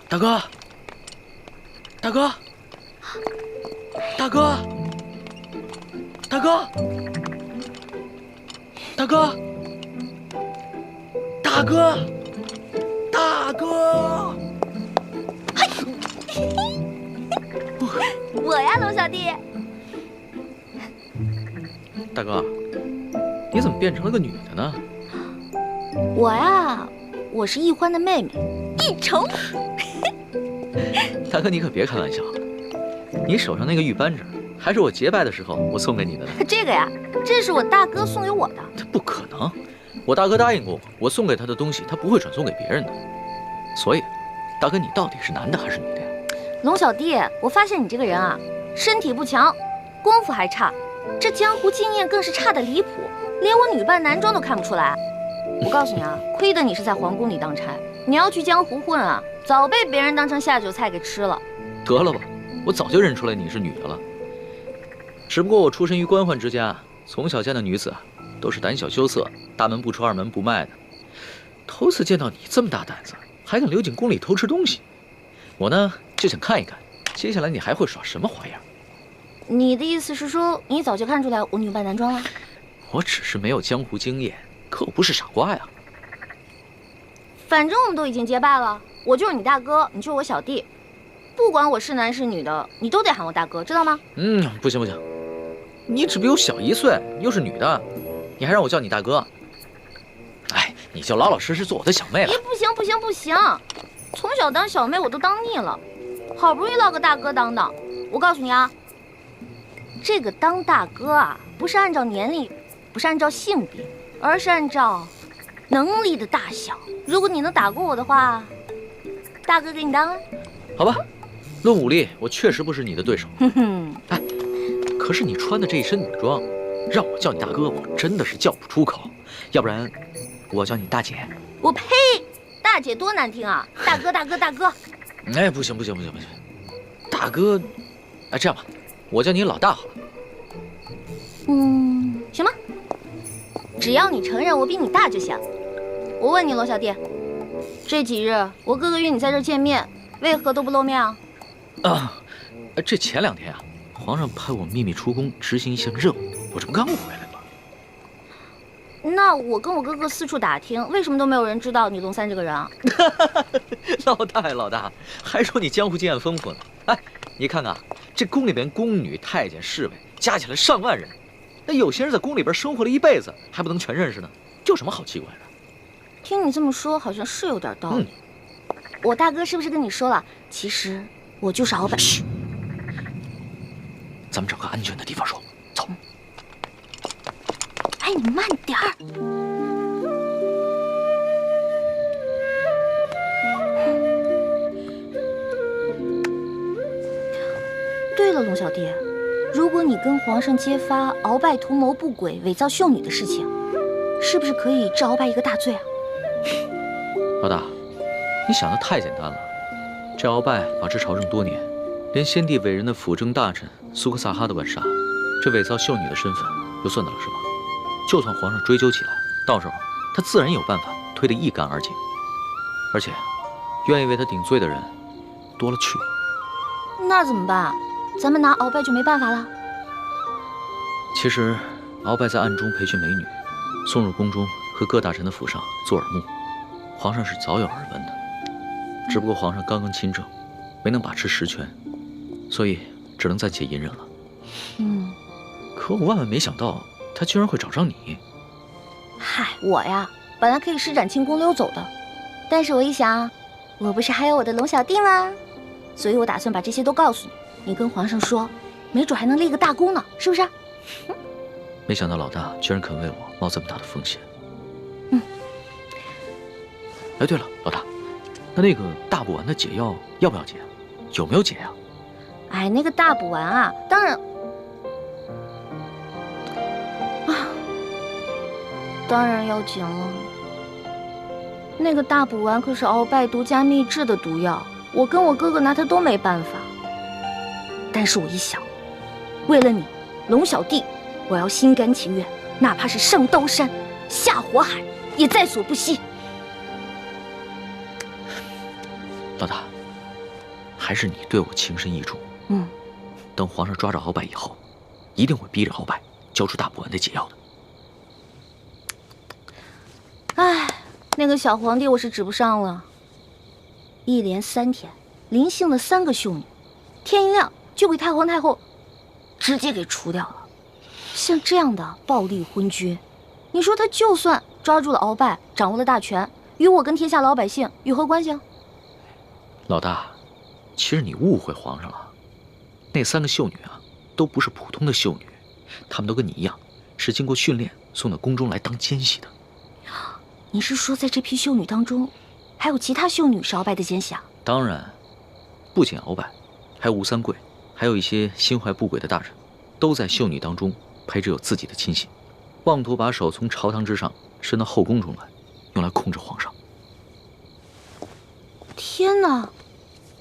大哥，大哥，大哥，大哥，大哥，大哥，大哥！我呀，龙小弟。大哥，你怎么变成了个女的呢？我呀，我是易欢的妹妹，易愁。大哥，你可别开玩笑，你手上那个玉扳指还是我结拜的时候我送给你的呢。这个呀，这是我大哥送给我的。他不可能，我大哥答应过我送给他的东西他不会转送给别人的。所以，大哥，你到底是男的还是女的呀？龙小弟，我发现你这个人啊，身体不强，功夫还差，这江湖经验更是差得离谱，连我女扮男装都看不出来。我告诉你啊，亏得你是在皇宫里当差，你要去江湖混啊，早被别人当成下酒菜给吃了。得了吧，我早就认出来你是女的了。只不过我出身于官宦之家，从小见的女子都是胆小羞涩，大门不出二门不迈的。头次见到你这么大胆子，还敢溜进宫里偷吃东西，我呢就想看一看，接下来你还会耍什么花样。你的意思是说，你早就看出来我女扮男装了？我只是没有江湖经验，可我不是傻瓜呀。反正我们都已经结拜了，我就是你大哥，你就是我小弟，不管我是男是女的，你都得喊我大哥，知道吗？不行不行，你只比我小1岁，又是女的，你还让我叫你大哥？哎，你就老老实实做我的小妹了。不行不行不行，从小当小妹我都当腻了，好不容易落个大哥当当。我告诉你啊，这个当大哥啊，不是按照年龄，不是按照性别，而是按照能力的大小。如果你能打过我的话，大哥给你当啊。好吧，论武力，我确实不是你的对手。哼哼，哎，可是你穿的这一身女装，让我叫你大哥，我真的是叫不出口。要不然，我叫你大姐。我呸！大姐多难听啊！大哥大哥大哥。哎，不行不行不行不行，大哥，哎，这样吧，我叫你老大好了。行吧，只要你承认我比你大就行。我问你，罗小弟，这几日我哥哥约你在这儿见面，为何都不露面啊？这前2天啊，皇上派我秘密出宫执行一项任务，我这不刚回来吗？那我跟我哥哥四处打听，为什么都没有人知道你龙三这个人啊？老大呀老大，还说你江湖经验丰富呢。哎，你看看这宫里边宫女、太监、侍卫加起来上万人，那有些人在宫里边生活了一辈子，还不能全认识呢，这有什么好奇怪的？听你这么说，好像是有点道理。我大哥是不是跟你说了？其实我就是鳌拜。嘘，咱们找个安全的地方说。走。哎，你慢点儿。对了，龙小弟，如果你跟皇上揭发鳌拜图谋不轨、伪造秀女的事情，是不是可以治鳌拜一个大罪啊？老大，你想的太简单了。这鳌拜把持朝政多年，连先帝委任的辅政大臣苏克萨哈都敢杀，这伪造秀女的身份又算得了什么？就算皇上追究起来，到时候他自然有办法推得一干二净。而且，愿意为他顶罪的人多了去了。那怎么办？咱们拿鳌拜就没办法了？其实，鳌拜在暗中培训美女，送入宫中和各大臣的府上做耳目，皇上是早有耳闻的。只不过皇上刚刚亲政，没能把持实权，所以只能暂且隐忍了。可我万万没想到，他居然会找上你。嗨，我呀，本来可以施展轻功溜走的，但是我一想，我不是还有我的龙小弟吗？所以我打算把这些都告诉你，你跟皇上说，没准还能立个大功呢，是不是？没想到老大居然肯为我冒这么大的风险。哎，对了，老大，那个大补丸的解药要不要解？有没有解呀？哎，那个大补丸啊，当然当然要紧了。那个大补丸可是鳌拜独家秘制的毒药，我跟我哥哥拿它都没办法。但是我一想，为了你，龙小弟，我要心甘情愿，哪怕是上刀山、下火海，也在所不惜。老大，还是你对我情深意重。嗯，等皇上抓着鳌拜以后，一定会逼着鳌拜交出大补丸的解药的。唉，那个小皇帝我是指不上了。一连3天，临幸的3个秀女，天一亮就被太皇太后直接给除掉了。像这样的暴力昏君，你说他就算抓住了鳌拜，掌握了大权，与我跟天下老百姓有何关系啊？老大，其实你误会皇上了。那3个秀女啊，都不是普通的秀女，她们都跟你一样，是经过训练送到宫中来当奸细的。你是说，在这批秀女当中，还有其他秀女是鳌拜的奸细啊？当然，不仅鳌拜，还有吴三桂，还有一些心怀不轨的大臣，都在秀女当中配置有自己的亲信，妄图把手从朝堂之上伸到后宫中来，用来控制皇上。天哪，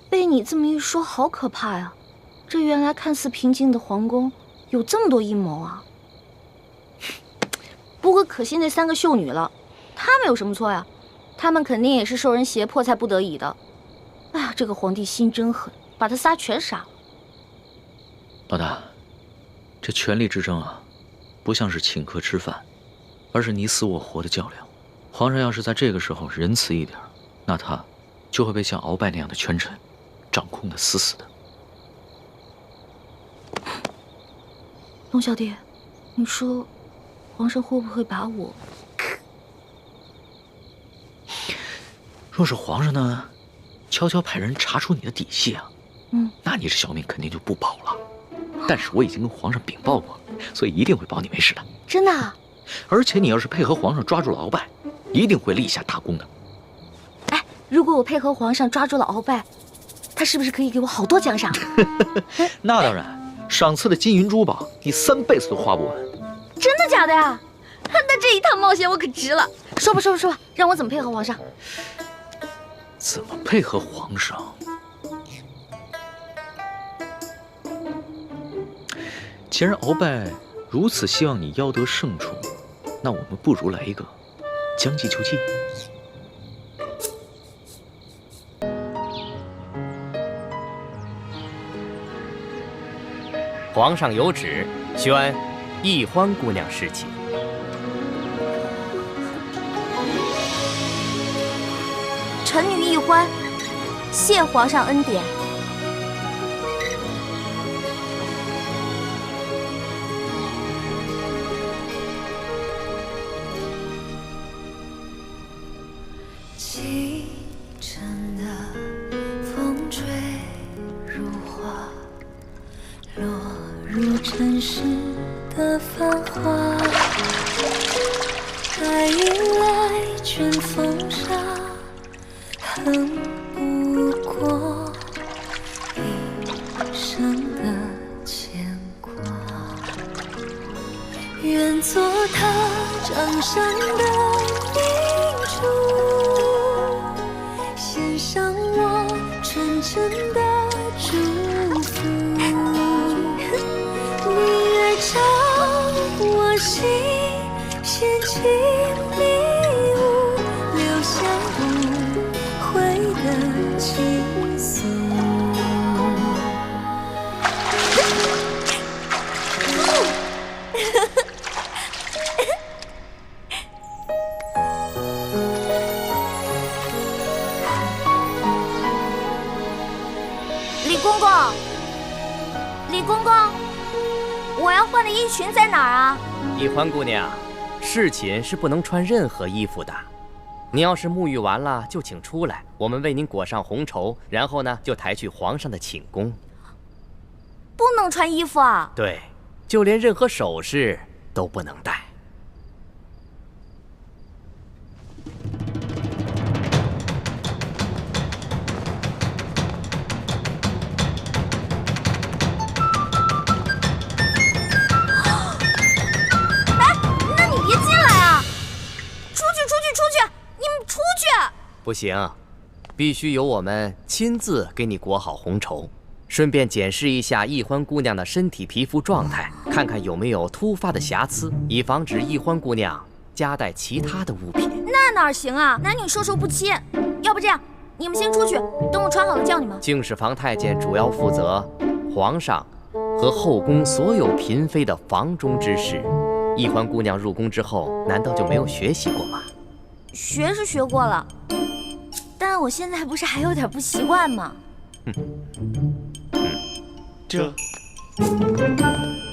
被你这么一说，好可怕呀！这原来看似平静的皇宫，有这么多阴谋啊！不过可惜那3个秀女了，她们有什么错呀？她们肯定也是受人胁迫才不得已的。哎呀，这个皇帝心真狠，把他仨全杀了。老大，这权力之争啊，不像是请客吃饭，而是你死我活的较量。皇上要是在这个时候仁慈一点，那他就会被像鳌拜那样的权臣掌控得死死的。龙小弟，你说皇上会不会把我……若是皇上呢，悄悄派人查出你的底细啊，那你这小命肯定就不保了。但是我已经跟皇上禀报过了，所以一定会保你没事的。真的啊？而且你要是配合皇上抓住了鳌拜，一定会立下大功的。哎，如果我配合皇上抓住了鳌拜，他是不是可以给我好多奖赏？那当然，赏赐的金银珠宝，你3辈子都花不完。真的假的呀？那这一趟冒险我可值了。说吧，让我怎么配合皇上？怎么配合皇上？既然鳌拜如此希望你邀得胜处，那我们不如来一个将计就计。皇上有旨，宣易欢姑娘侍寝。臣女易欢，谢皇上恩典。清晨的风吹入花，落入尘世的繁华。爱迎来卷风沙，恨不过一生的牵挂。愿做他掌上的明珠，献上我纯真的祝福。你爱照我心，掀起迷雾，留下无悔的情愫。李公公，李公公，我要换的衣裙在哪儿啊？易欢姑娘，侍寝是不能穿任何衣服的。你要是沐浴完了，就请出来，我们为您裹上红绸，然后呢，就抬去皇上的寝宫。不能穿衣服啊？对，就连任何首饰都不能戴。不行，必须由我们亲自给你裹好红绸，顺便检视一下易欢姑娘的身体皮肤状态，看看有没有突发的瑕疵，以防止易欢姑娘夹带其他的物品。那哪行啊？男女授受不亲。要不这样，你们先出去，等我穿好了叫你们。敬事房太监主要负责皇上和后宫所有嫔妃的房中之事。易欢姑娘入宫之后，难道就没有学习过吗？学是学过了，但我现在不是还有点不习惯吗？这。你们！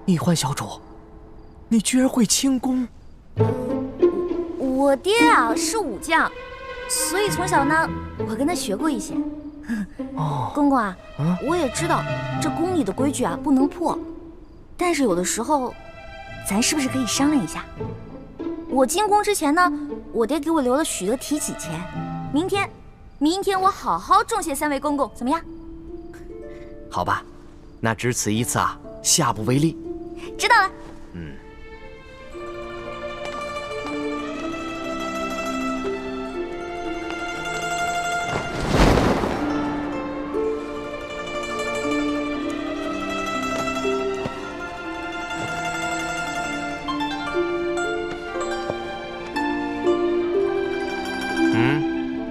易欢小主，你居然会轻功！我爹啊是武将，所以从小呢，我跟他学过一些。哦，公公啊，我也知道这宫里的规矩啊不能破，但是有的时候，咱是不是可以商量一下？我进宫之前呢，我爹给我留了许多提起钱，明天我好好重谢3位公公，怎么样？好吧，那只此一次啊，下不为例。知道了。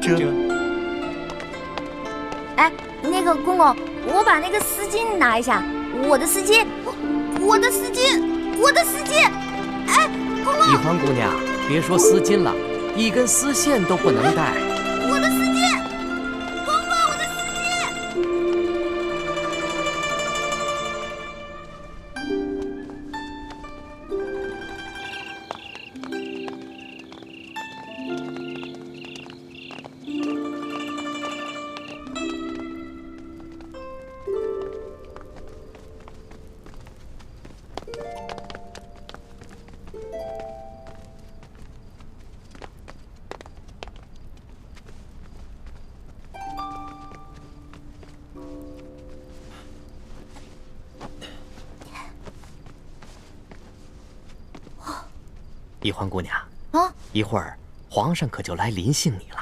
这。哎，那个公公，我把那个丝巾拿一下，我的丝巾。我的丝巾！哎，公公！易欢姑娘，别说丝巾了，一根丝线都不能带。我的丝巾，公公，我的丝巾！易欢姑娘啊，一会儿皇上可就来临幸你了，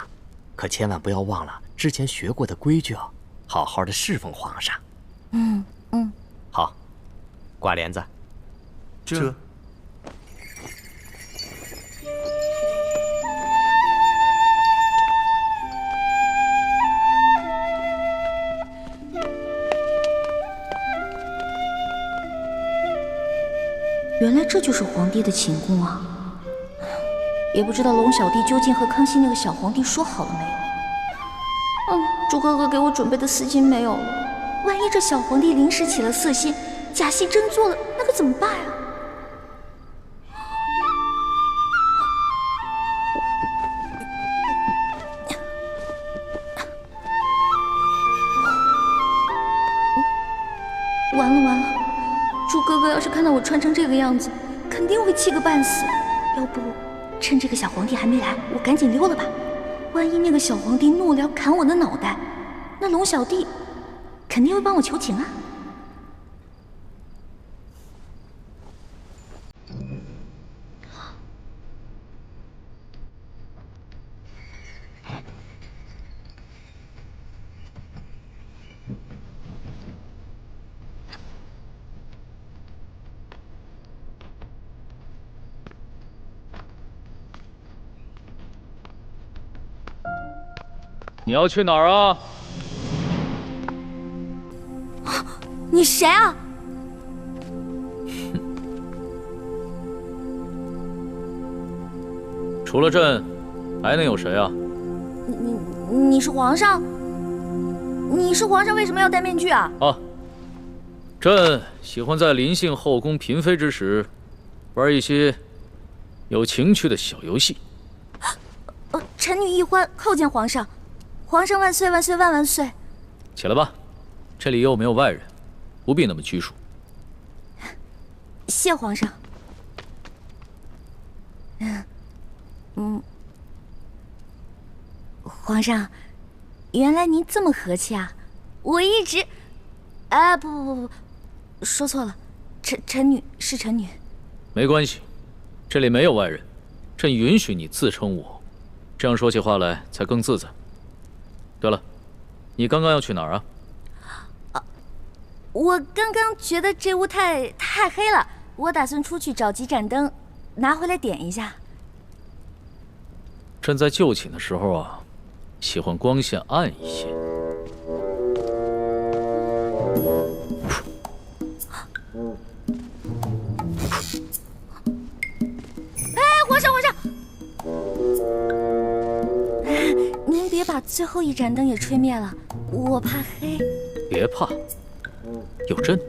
可千万不要忘了之前学过的规矩哦，好好的侍奉皇上。好，挂帘子。这。原来这就是皇帝的寝宫啊！也不知道龙小弟究竟和康熙那个小皇帝说好了没有？朱哥哥给我准备的丝巾没有了，万一这小皇帝临时起了色心，假戏真做了，那可怎么办啊？完了！朱哥哥要是看到我穿成这个样子，肯定会气个半死。要不，趁这个小皇帝还没来，我赶紧溜了吧。万一那个小皇帝怒了要砍我的脑袋，那龙小弟肯定会帮我求情啊。你要去哪儿啊？你谁啊？除了朕，还能有谁啊？你是皇上？你是皇上，为什么要戴面具啊？朕喜欢在临幸后宫嫔妃之时，玩一些有情趣的小游戏。臣女易欢叩见皇上。皇上万岁万岁万万岁！起来吧，这里又没有外人，不必那么拘束。谢皇上。皇上，原来您这么和气啊！我一直……不，说错了，臣女是臣女。没关系，这里没有外人，朕允许你自称我，这样说起话来才更自在。对了，你刚刚要去哪儿啊？我刚刚觉得这屋太黑了，我打算出去找几盏灯，拿回来点一下。朕在就寝的时候啊，喜欢光线暗一些。皇上，您别把最后一盏灯也吹灭了，我怕黑。别怕，有朕呢。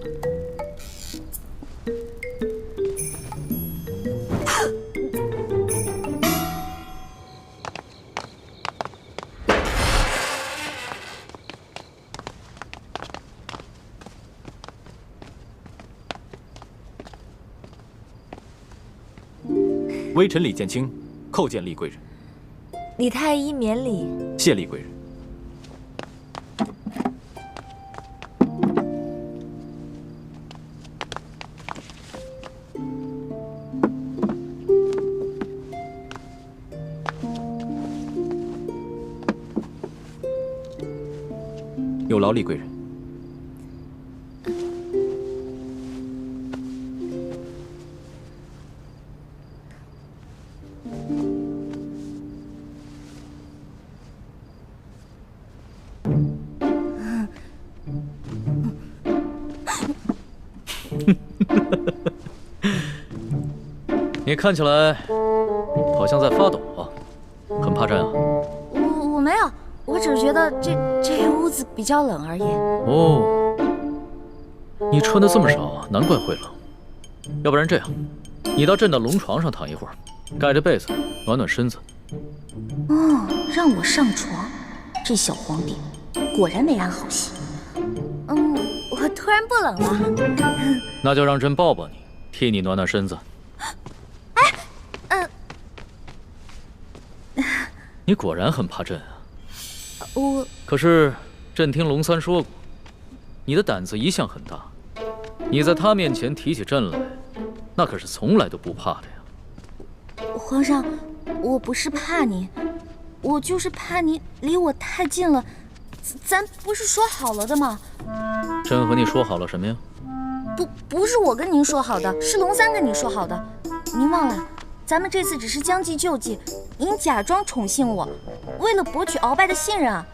微臣李建清叩见厉贵人。李太医免礼。谢厉贵人。有劳厉贵人。你看起来好像在发抖啊，很怕朕啊？我没有，我只是觉得这屋子比较冷而已。哦，你穿的这么少啊，难怪会冷。要不然这样，你到朕的龙床上躺一会儿，盖着被子暖暖身子。让我上床，这小皇帝果然没安好心。我突然不冷了。那就让朕抱抱你，替你暖暖身子。你果然很怕朕啊！可是朕听龙三说过，你的胆子一向很大，你在他面前提起朕来，那可是从来都不怕的呀。皇上，我不是怕您，我就是怕您离我太近了。咱不是说好了的吗？朕和你说好了什么呀？不是我跟您说好的，是龙三跟你说好的。您忘了，咱们这次只是将计就计，您假装宠幸我，为了博取鳌拜的信任啊。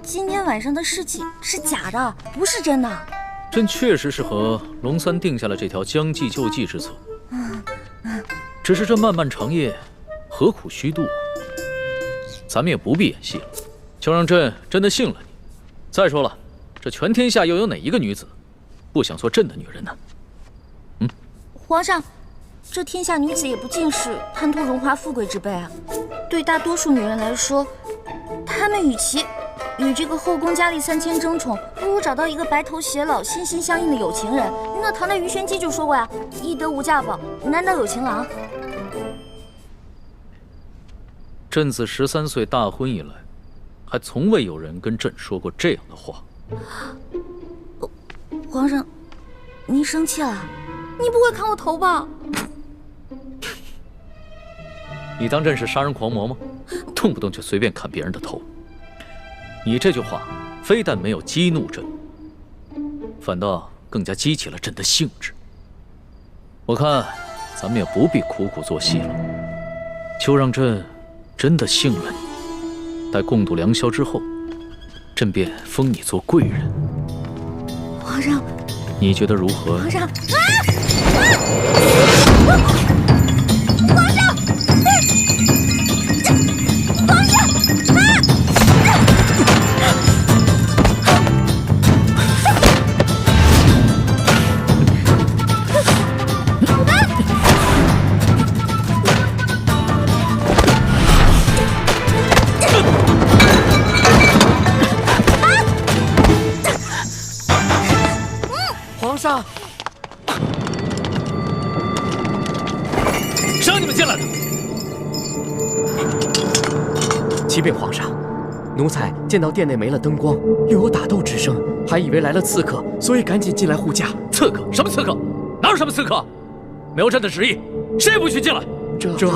今天晚上的事情是假的，不是真的。朕确实是和龙三定下了这条将计就计之策，只是这漫漫长夜，何苦虚度？咱们也不必演戏了，就让朕真的信了你。再说了，这全天下又有哪一个女子不想做朕的女人呢？皇上，这天下女子也不尽是贪图荣华富贵之辈啊。对大多数女人来说，她们与其与这个后宫佳丽3000争宠，不如找到一个白头偕老、心心相印的有情人。那唐代鱼玄机就说过呀：“易得无价宝，难得有情郎。”朕自13岁大婚以来，还从未有人跟朕说过这样的话。皇上，您生气了？你不会砍我头吧？你当朕是杀人狂魔吗？动不动就随便砍别人的头。你这句话非但没有激怒朕，反倒更加激起了朕的兴致。我看咱们也不必苦苦做戏了，就让朕真的信了你。待共度良宵之后，朕便封你做贵人。皇上，你觉得如何？皇上，皇上，谁让你们进来的？启禀皇上，奴才见到殿内没了灯光，又有打斗之声，还以为来了刺客，所以赶紧进来护驾。刺客？什么刺客？哪有什么刺客？没有朕的旨意，谁也不许进来。这……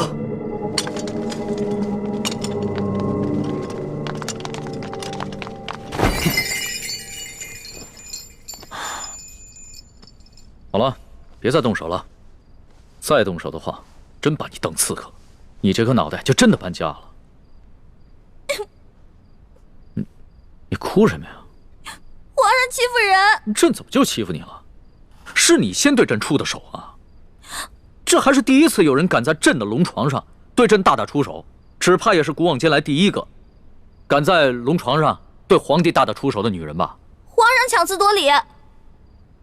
好了，别再动手了。再动手的话，真把你当刺客，你这颗脑袋就真的搬家了。你哭什么呀？皇上欺负人！朕怎么就欺负你了？是你先对朕出的手啊！这还是第一次有人敢在朕的龙床上对朕大打出手，只怕也是古往今来第一个敢在龙床上对皇帝大打出手的女人吧？皇上强词夺理，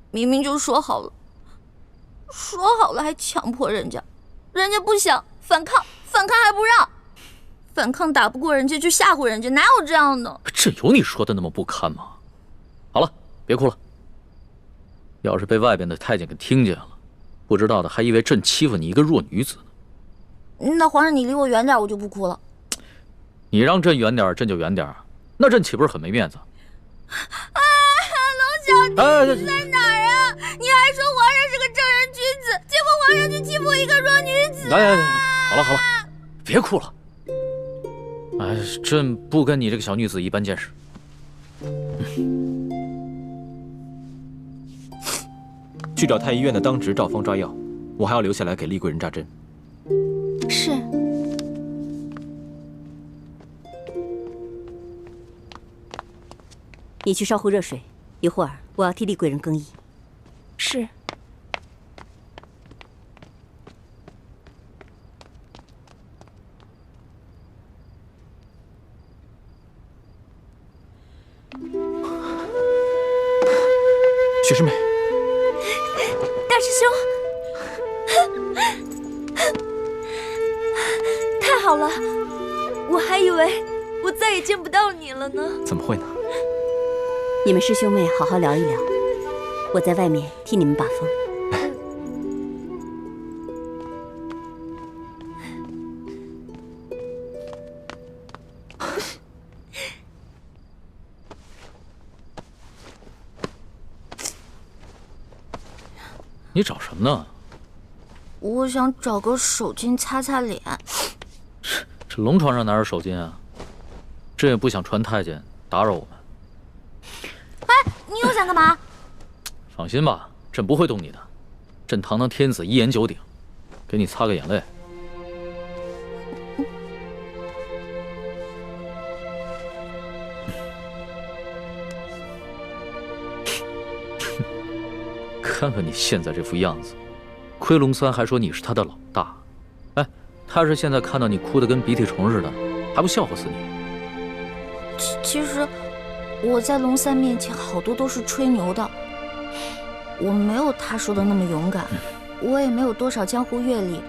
明明就说好了，还强迫人家，人家不想反抗，反抗还不让，反抗打不过人家就吓唬人家，哪有这样的？朕有你说的那么不堪吗？好了，别哭了。要是被外边的太监给听见了，不知道的还以为朕欺负你一个弱女子呢。那皇上你离我远点，我就不哭了。你让朕远点，朕就远点，那朕岂不是很没面子？啊，龙小弟，你在哪儿啊？你还说皇上是个正人君子，结果皇上就欺负一个弱女子。来，好了，别哭了。哎，朕不跟你这个小女子一般见识。去找太医院的当值赵方抓药，我还要留下来给丽贵人扎针。是。你去烧壶热水，一会儿我要替丽贵人更衣。是。雪师妹，大师兄，太好了，我还以为我再也见不到你了呢。怎么会呢？你们师兄妹好好聊一聊，我在外面替你们把风。你找什么呢？我想找个手巾擦擦脸。这龙床上哪有手巾啊？朕也不想传太监打扰我们。哎，你又想干嘛？放心吧，朕不会动你的。朕堂堂天子，一言九鼎，给你擦个眼泪。看看你现在这副样子，亏龙三还说你是他的老大。哎，他是现在看到你哭得跟鼻涕虫似的，还不笑话死你？其实我在龙三面前好多都是吹牛的，我没有他说的那么勇敢，我也没有多少江湖阅历，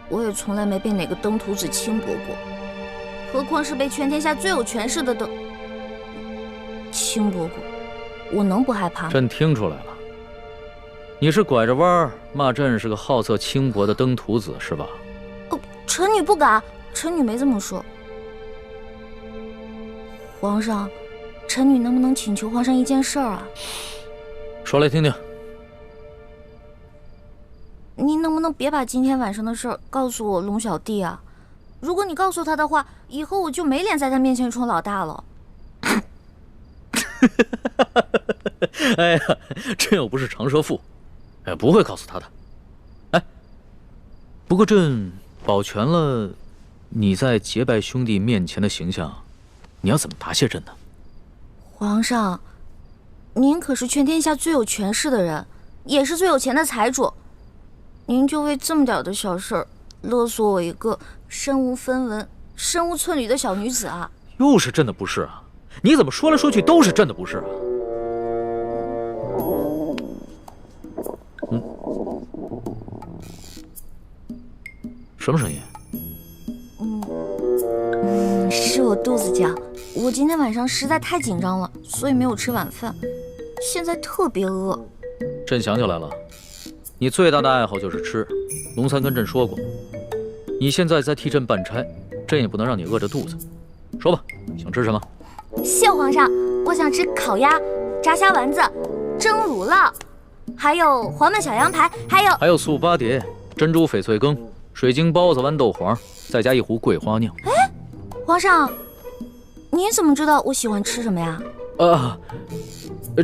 我也从来没被哪个登徒子轻薄过，何况是被全天下最有权势的轻薄过，我能不害怕吗？朕听出来了。你是拐着弯儿骂朕是个好色轻薄的登徒子是吧？臣女不敢，臣女没这么说。皇上，臣女能不能请求皇上一件事儿啊？说来听听。您能不能别把今天晚上的事儿告诉我龙小弟啊？如果你告诉他的话，以后我就没脸在他面前充老大了。哎呀，朕又不是长舌妇。哎，不会告诉他的。哎，不过朕保全了你在结拜兄弟面前的形象，你要怎么答谢朕呢？皇上，您可是全天下最有权势的人，也是最有钱的财主，您就为这么点的小事儿勒索我一个身无分文、身无寸缕的小女子啊？又是朕的不是啊！你怎么说来说去都是朕的不是啊？什么声音？是我肚子叫。我今天晚上实在太紧张了，所以没有吃晚饭，现在特别饿。朕想起来了，你最大的爱好就是吃。龙三跟朕说过，你现在在替朕办差，朕也不能让你饿着肚子。说吧，想吃什么？谢皇上，我想吃烤鸭、炸虾丸子、蒸乳酪，还有黄焖小羊排，还有素八碟、珍珠翡翠羹、水晶包子、豌豆黄，再加一壶桂花酿。哎，皇上，你怎么知道我喜欢吃什么呀？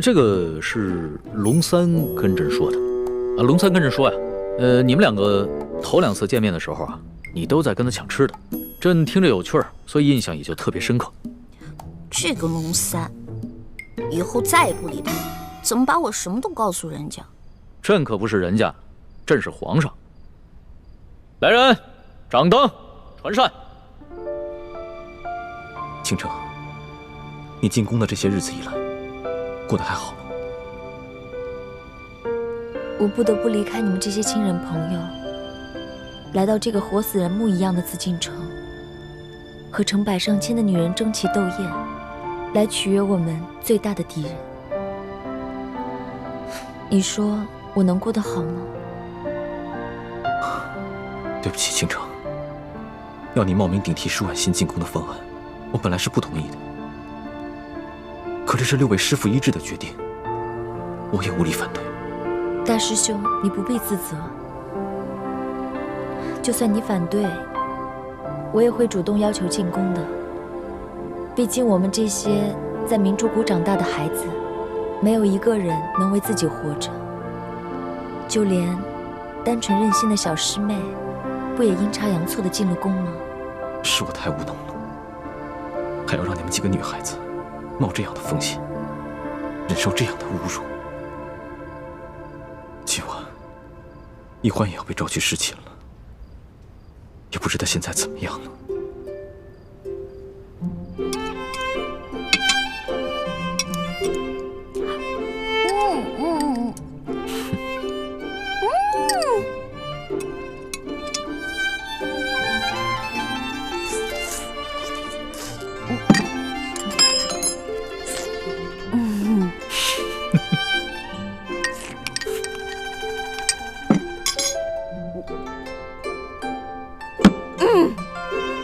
这个是龙三跟朕说的。龙三跟朕说呀，你们两个头2次见面的时候啊，你都在跟他抢吃的，朕听着有趣儿，所以印象也就特别深刻。这个龙三，以后再也不理他，怎么把我什么都告诉人家？朕可不是人家，朕是皇上。来人，掌灯，传膳。倾城，你进宫的这些日子以来，过得还好吗？我不得不离开你们这些亲人朋友，来到这个活死人墓一样的紫禁城，和成百上千的女人争奇斗艳，来取悦我们最大的敌人。你说我能过得好吗？对不起，倾城，要你冒名顶替舒婉欣进宫的方案，我本来是不同意的。可这是6位师傅一致的决定，我也无力反对。大师兄，你不必自责。就算你反对，我也会主动要求进宫的。毕竟我们这些在明珠谷长大的孩子，没有一个人能为自己活着。就连单纯任性的小师妹，不也阴差阳错的进了宫吗？是我太无能了，还要让你们几个女孩子冒这样的风险，忍受这样的侮辱。今晚，易欢也要被召去侍寝了，也不知他现在怎么样了。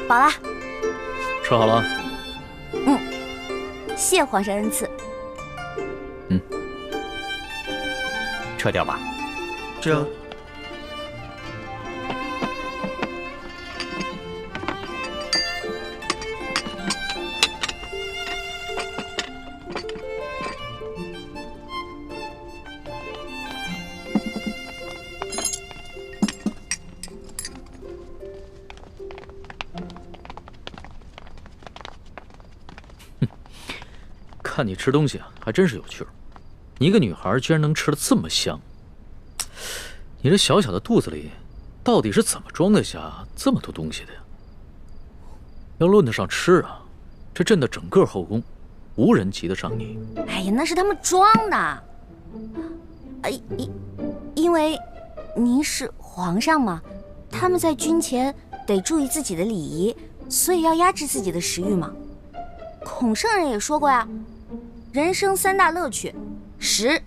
饱了。吃好了？谢皇上恩赐。撤掉吧。这看你吃东西啊，还真是有趣儿。你一个女孩居然能吃得这么香，你这小小的肚子里，到底是怎么装得下这么多东西的呀？要论得上吃啊，这朕的整个后宫，无人及得上你。哎呀，那是他们装的。因为您是皇上嘛，他们在军前得注意自己的礼仪，所以要压制自己的食欲嘛。孔圣人也说过呀，人生3大乐趣，食、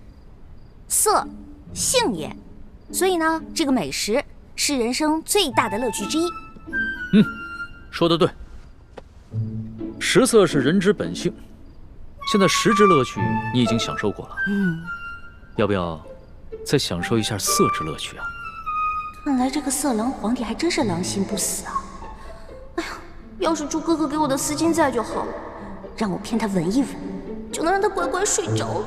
色、性也。所以呢，这个美食是人生最大的乐趣之一。说得对。食色是人之本性，现在食之乐趣你已经享受过了，要不要再享受一下色之乐趣啊？看来这个色狼皇帝还真是狼心不死啊！哎呀，要是猪哥哥给我的丝巾在就好了，让我骗他闻一闻，就能让他乖乖睡着了。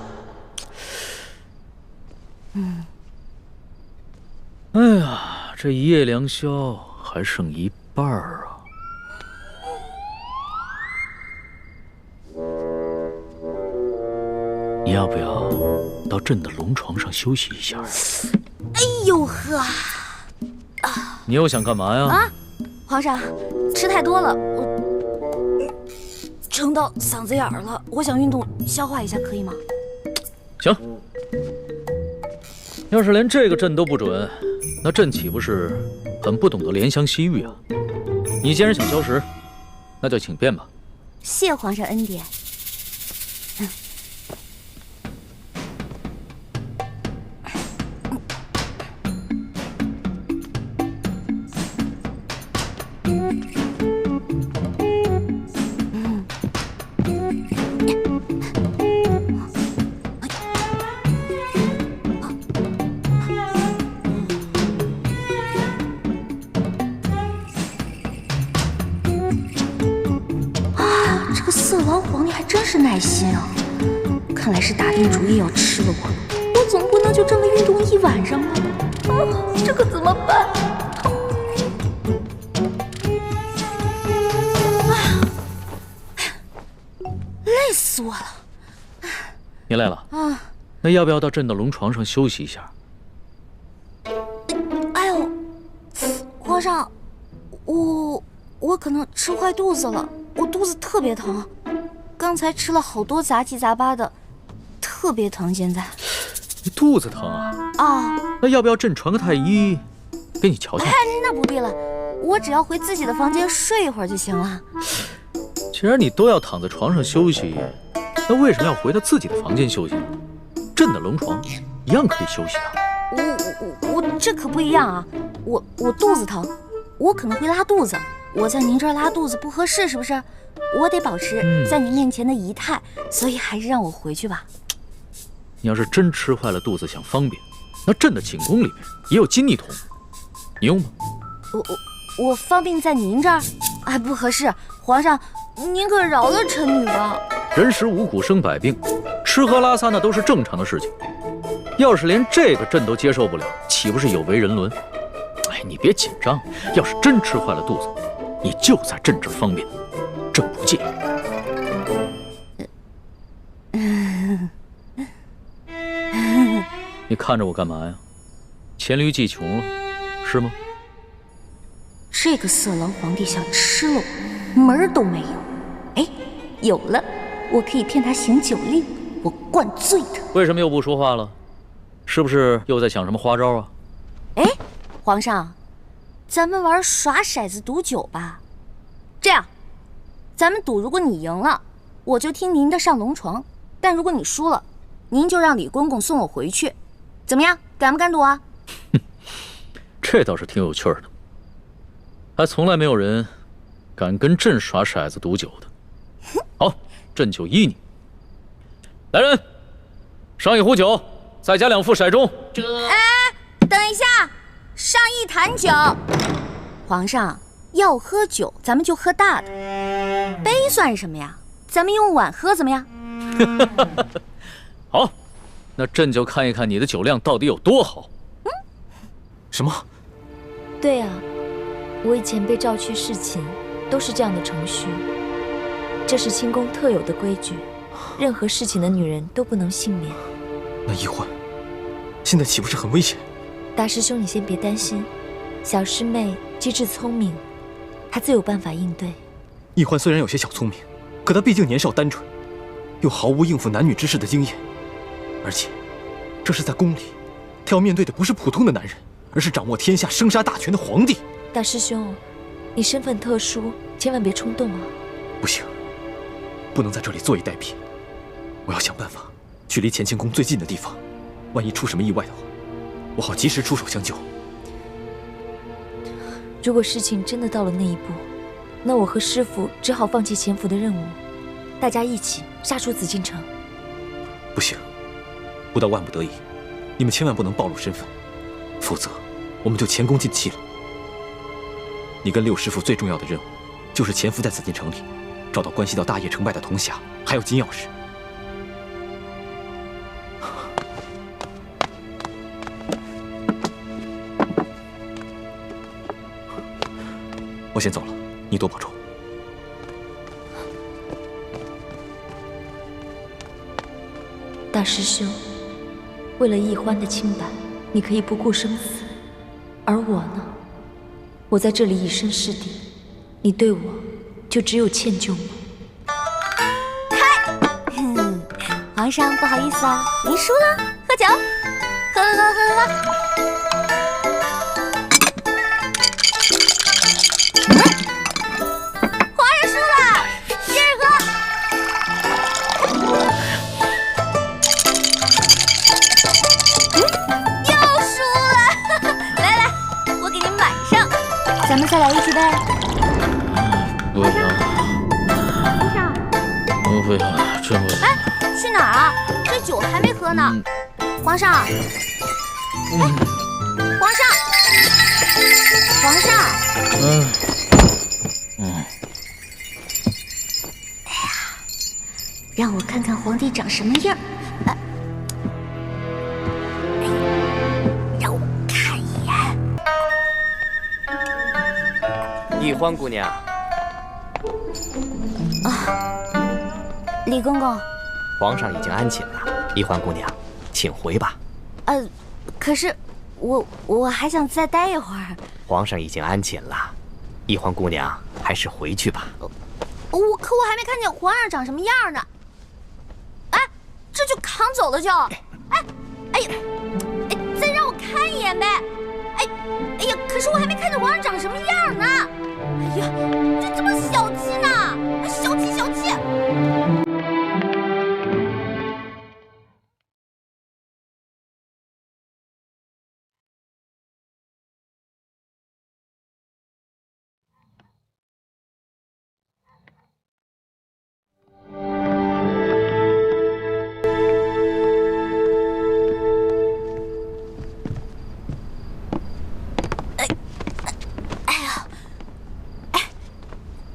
哎呀，这一夜良宵还剩一半啊！你要不要到朕的龙床上休息一下？哎呦呵！你又想干嘛呀？皇上，吃太多了，我撑到嗓子眼儿了，我想运动消化一下，可以吗？行。要是连这个朕都不准，那朕岂不是很不懂得怜香惜玉啊？你既然想消食，那就请便吧。谢皇上恩典。个色狼皇帝还真是耐心啊！看来是打定主意要吃了我，我总不能就这么运动一晚上吧？这可怎么办？累死我了！你累了啊？那要不要到朕的龙床上休息一下？哎呦，皇上，我可能吃坏肚子了，我肚子特别疼，刚才吃了好多杂七杂八的，特别疼。现在你肚子疼啊？啊，那要不要朕传个太医给你瞧瞧？哎，那不必了，我只要回自己的房间睡一会儿就行了。既然你都要躺在床上休息，那为什么要回到自己的房间休息呢？朕的龙床一样可以休息啊。我这可不一样啊！我肚子疼，我可能会拉肚子。我在您这儿拉肚子不合适，是不是？我得保持在您面前的仪态，所以还是让我回去吧。你要是真吃坏了肚子想方便，那朕的寝宫里面也有金逆桶，你用吗？我方便在您这儿？哎，不合适，皇上，您可饶了臣女吧。人食五谷生百病，吃喝拉撒那都是正常的事情。要是连这个朕都接受不了，岂不是有违人伦？哎，你别紧张，要是真吃坏了肚子，你就在朕这儿方便，朕不介意。你看着我干嘛呀？黔驴技穷了，是吗？这个色狼皇帝想吃了我，门儿都没有。哎，有了，我可以骗他行酒令，我灌醉他。为什么又不说话了？是不是又在想什么花招啊？哎，皇上，咱们玩耍骰子赌酒吧。这样，咱们赌，如果你赢了，我就听您的上龙床；但如果你输了，您就让李公公送我回去。怎么样，敢不敢赌啊？这倒是挺有趣的，还从来没有人敢跟朕耍骰子赌酒的。好，朕就依你。来人，上一壶酒，再加2副骰盅。哎，等一下，上一坛酒。皇上要喝酒，咱们就喝大的，杯算什么呀？咱们用碗喝怎么样？好，那朕就看一看你的酒量到底有多好。什么？对啊，我以前被召去侍寝，都是这样的程序。这是清宫特有的规矩，任何侍寝的女人都不能幸免。那易欢，现在岂不是很危险？大师兄，你先别担心，小师妹机智聪明，她自有办法应对。易欢虽然有些小聪明，可她毕竟年少单纯，又毫无应付男女之事的经验，而且这是在宫里，她要面对的不是普通的男人，而是掌握天下生杀大权的皇帝。大师兄，你身份特殊，千万别冲动啊！不行，不能在这里坐以待毙，我要想办法去离乾清宫最近的地方，万一出什么意外的话，我好及时出手相救。如果事情真的到了那一步，那我和师父只好放弃潜伏的任务，大家一起杀出紫禁城。不行，不到万不得已，你们千万不能暴露身份，否则我们就前功尽弃了。你跟六师父最重要的任务，就是潜伏在紫禁城里，找到关系到大业成败的铜匣，还有金钥匙。我先走了，你多保重。大师兄，为了易欢的清白，你可以不顾生死，而我呢？我在这里以身试敌，你对我就只有歉疚吗？皇上，不好意思啊，您输了，喝酒，喝。皇上输了，接着喝。又输了，来，我给您满上，咱们再来一局呗。不要，皇上，我不要，真不要。哎，去哪儿啊？这酒还没喝呢。皇上，皇上，皇上。哎呀，让我看看皇帝长什么样。让我看一眼。易欢姑娘，李公公，皇上已经安寝了，易欢姑娘，请回吧。可是我还想再待一会儿。皇上已经安寝了，易欢姑娘还是回去吧。可我还没看见皇上长什么样呢。哎，这就扛走了就。哎呀，再让我看一眼呗。哎呀，可是我还没看见皇上长什么样呢。哎呀，你这么小气呢？小气小气。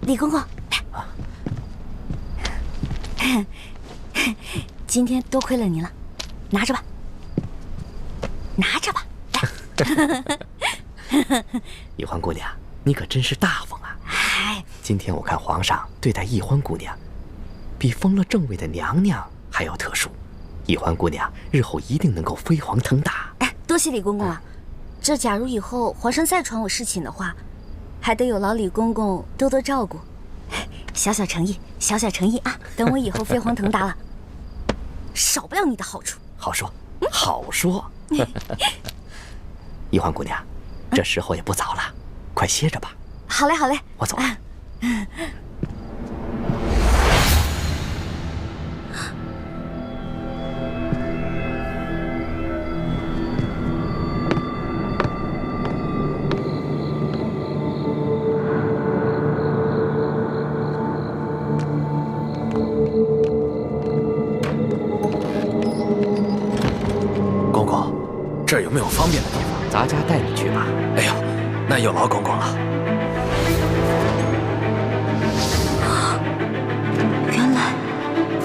李公公，今天多亏了您了，拿着吧，拿着吧。易欢姑娘，你可真是大方啊！今天我看皇上对待易欢姑娘，比封了正位的娘娘还要特殊。易欢姑娘日后一定能够飞黄腾达。多谢李公公啊！这假如以后皇上再传我侍寝的话，还得有劳李公公多多照顾。小小诚意，小小诚意啊！等我以后飞黄腾达了，少不了你的好处。好说，好说。易欢姑娘，这时候也不早了，快歇着吧。好嘞，好嘞，我走了。公公，这儿有没有方便的地方？咱家带你去吧。哎呦，那有劳公公了。原来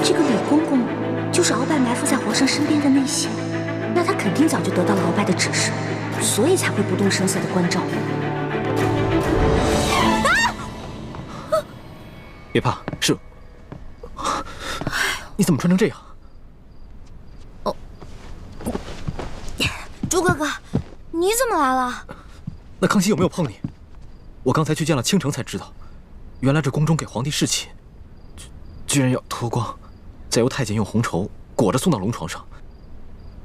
这个李公公就是鳌拜埋伏在皇上身边的内奸，那他肯定早就得到了鳌拜的指示，所以才会不动声色的关照。别怕，是。你怎么穿成这样？朱哥哥，你怎么来了？那康熙有没有碰你？我刚才去见了倾城才知道，原来这宫中给皇帝侍寝，居然要脱光，再由太监用红绸裹着送到龙床上。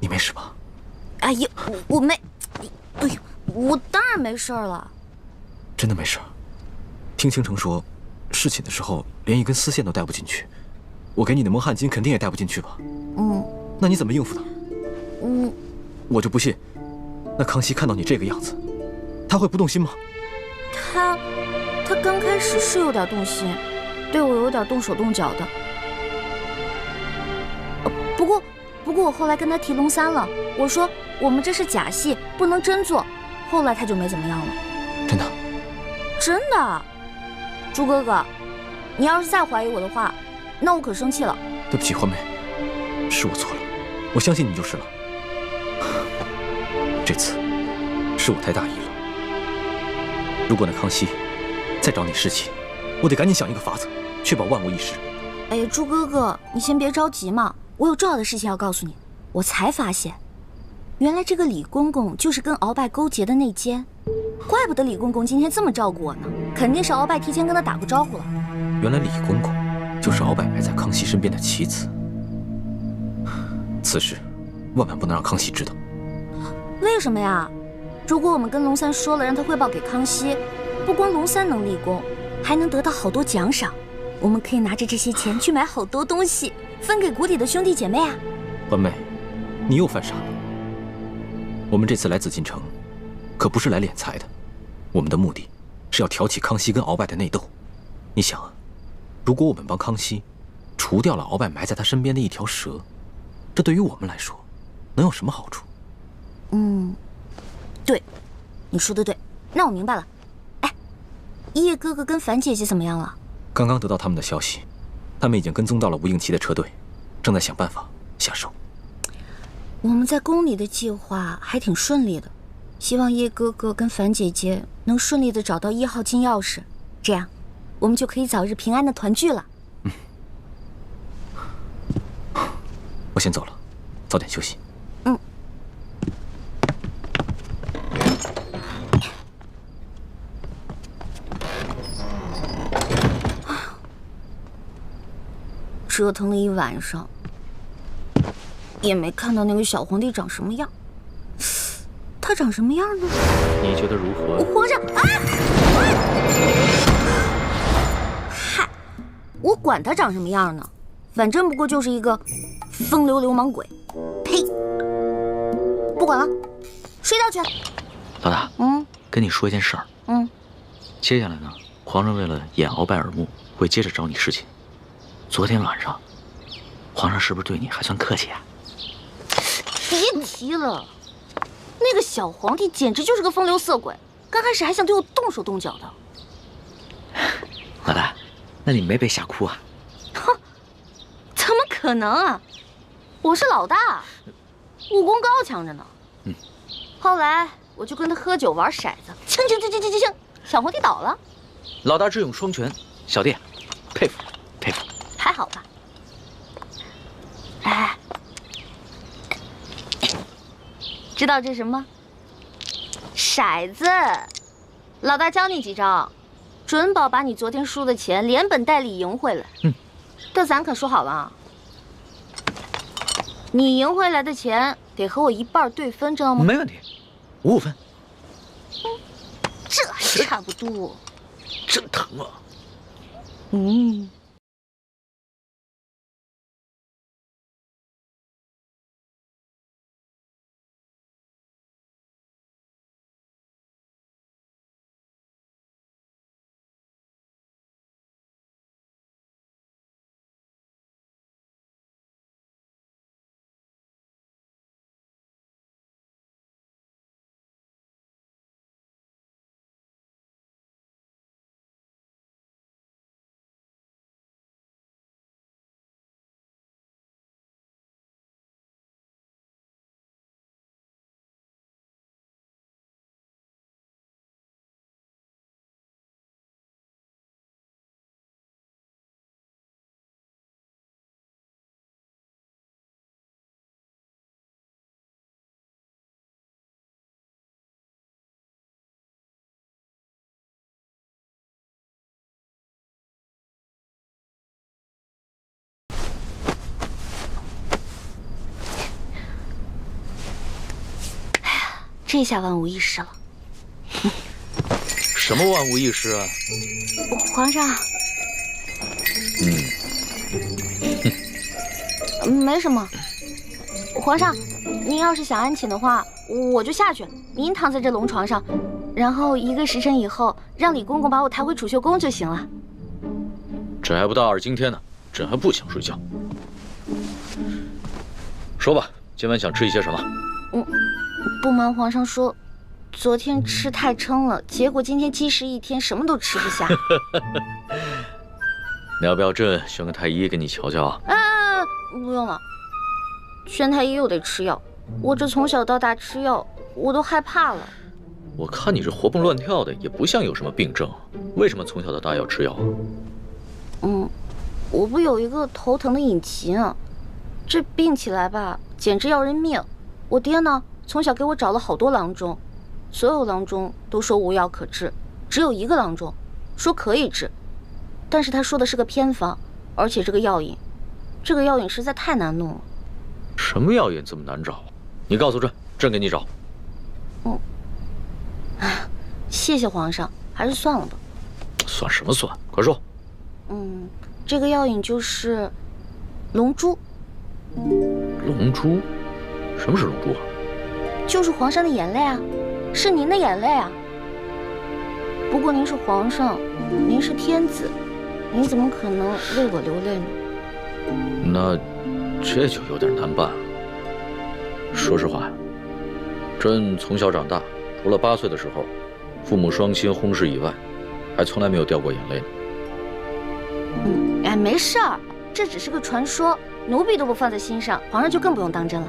你没事吧？哎呀，我没，哎呦，我当然没事了。真的没事？听倾城说，侍寝的时候连一根丝线都带不进去，我给你的蒙汗巾肯定也带不进去吧？那你怎么应付的？我就不信，那康熙看到你这个样子，他会不动心吗？他刚开始是有点动心，对我有点动手动脚的。不过我后来跟他提龙三了，我说我们这是假戏，不能真做。后来他就没怎么样了。真的？真的。朱哥哥，你要是再怀疑我的话，那我可生气了。对不起，欢梅，是我错了，我相信你就是了。这次是我太大意了。如果那康熙再找你侍寝，我得赶紧想一个法子，确保万无一失。哎呀，朱哥哥，你先别着急嘛，我有重要的事情要告诉你。我才发现，原来这个李公公就是跟鳌拜勾结的内奸，怪不得李公公今天这么照顾我呢，肯定是鳌拜提前跟他打过招呼了。原来李公公就是鳌拜埋在康熙身边的棋子，此事万万不能让康熙知道。为什么呀？如果我们跟龙三说了，让他汇报给康熙，不光龙三能立功，还能得到好多奖赏。我们可以拿着这些钱去买好多东西，分给谷底的兄弟姐妹啊。欢妹，你又犯傻了。我们这次来紫禁城，可不是来敛财的，我们的目的是要挑起康熙跟鳌拜的内斗。你想啊，如果我们帮康熙除掉了鳌拜埋在他身边的一条蛇，这对于我们来说能有什么好处？对，你说的对，那我明白了。哎，叶哥哥跟樊姐姐怎么样了？刚刚得到他们的消息，他们已经跟踪到了吴应奇的车队，正在想办法下手。我们在宫里的计划还挺顺利的，希望叶哥哥跟樊姐姐能顺利的找到1号金钥匙，这样我们就可以早日平安的团聚了。我先走了，早点休息。折腾了一晚上，也没看到那个小皇帝长什么样。他长什么样呢？你觉得如何？皇上啊！嗨，我管他长什么样呢，反正不过就是一个风流流氓鬼。呸！不管了，睡觉去。老大，跟你说一件事儿。接下来呢，皇上为了掩鳌拜耳目，会接着找你侍寝。昨天晚上，皇上是不是对你还算客气啊？别提了，那个小皇帝简直就是个风流色鬼，刚开始还想对我动手动脚的。老大，那你没被吓哭啊？哼，怎么可能啊！我是老大，武功高强着呢。后来我就跟他喝酒玩骰子，锵，小皇帝倒了。老大智勇双全，小弟佩服佩服。还好吧？哎，知道这是什么吗？骰子。老大教你几招，准保把你昨天输的钱连本带利赢回来。但咱可说好了啊，你赢回来的钱得和我一半对分，知道吗？没问题，5分。这还差不多。真疼啊！这下万无一失了。什么万无一失啊？皇上。没什么。皇上，您要是想安寝的话，我就下去，您躺在这龙床上，然后1个时辰以后，让李公公把我抬回储秀宫就行了。朕还不大耳今天呢，朕还不想睡觉。说吧，今晚想吃一些什么？不瞒皇上说，昨天吃太撑了，结果今天积食一天，什么都吃不下。你要不要朕选个太医给你瞧瞧啊？不用了，宣太医又得吃药，我这从小到大吃药，我都害怕了。我看你这活蹦乱跳的，也不像有什么病症，为什么从小到大要吃药啊？我不有一个头疼的隐疾啊，这病起来吧，简直要人命。我爹呢，从小给我找了好多郎中，所有郎中都说无药可治，只有一个郎中说可以治，但是他说的是个偏方，而且这个药引实在太难弄了。什么药引这么难找？你告诉朕，朕给你找。谢谢皇上，还是算了吧。算什么算？快说。这个药引就是龙珠。龙珠？什么是龙珠啊？就是皇上的眼泪啊，是您的眼泪啊。不过您是皇上，您是天子，您怎么可能为我流泪呢？那这就有点难办了。说实话，朕从小长大，除了8岁的时候，父母双亲薨逝以外，还从来没有掉过眼泪呢。没事儿，这只是个传说，奴婢都不放在心上，皇上就更不用当真了。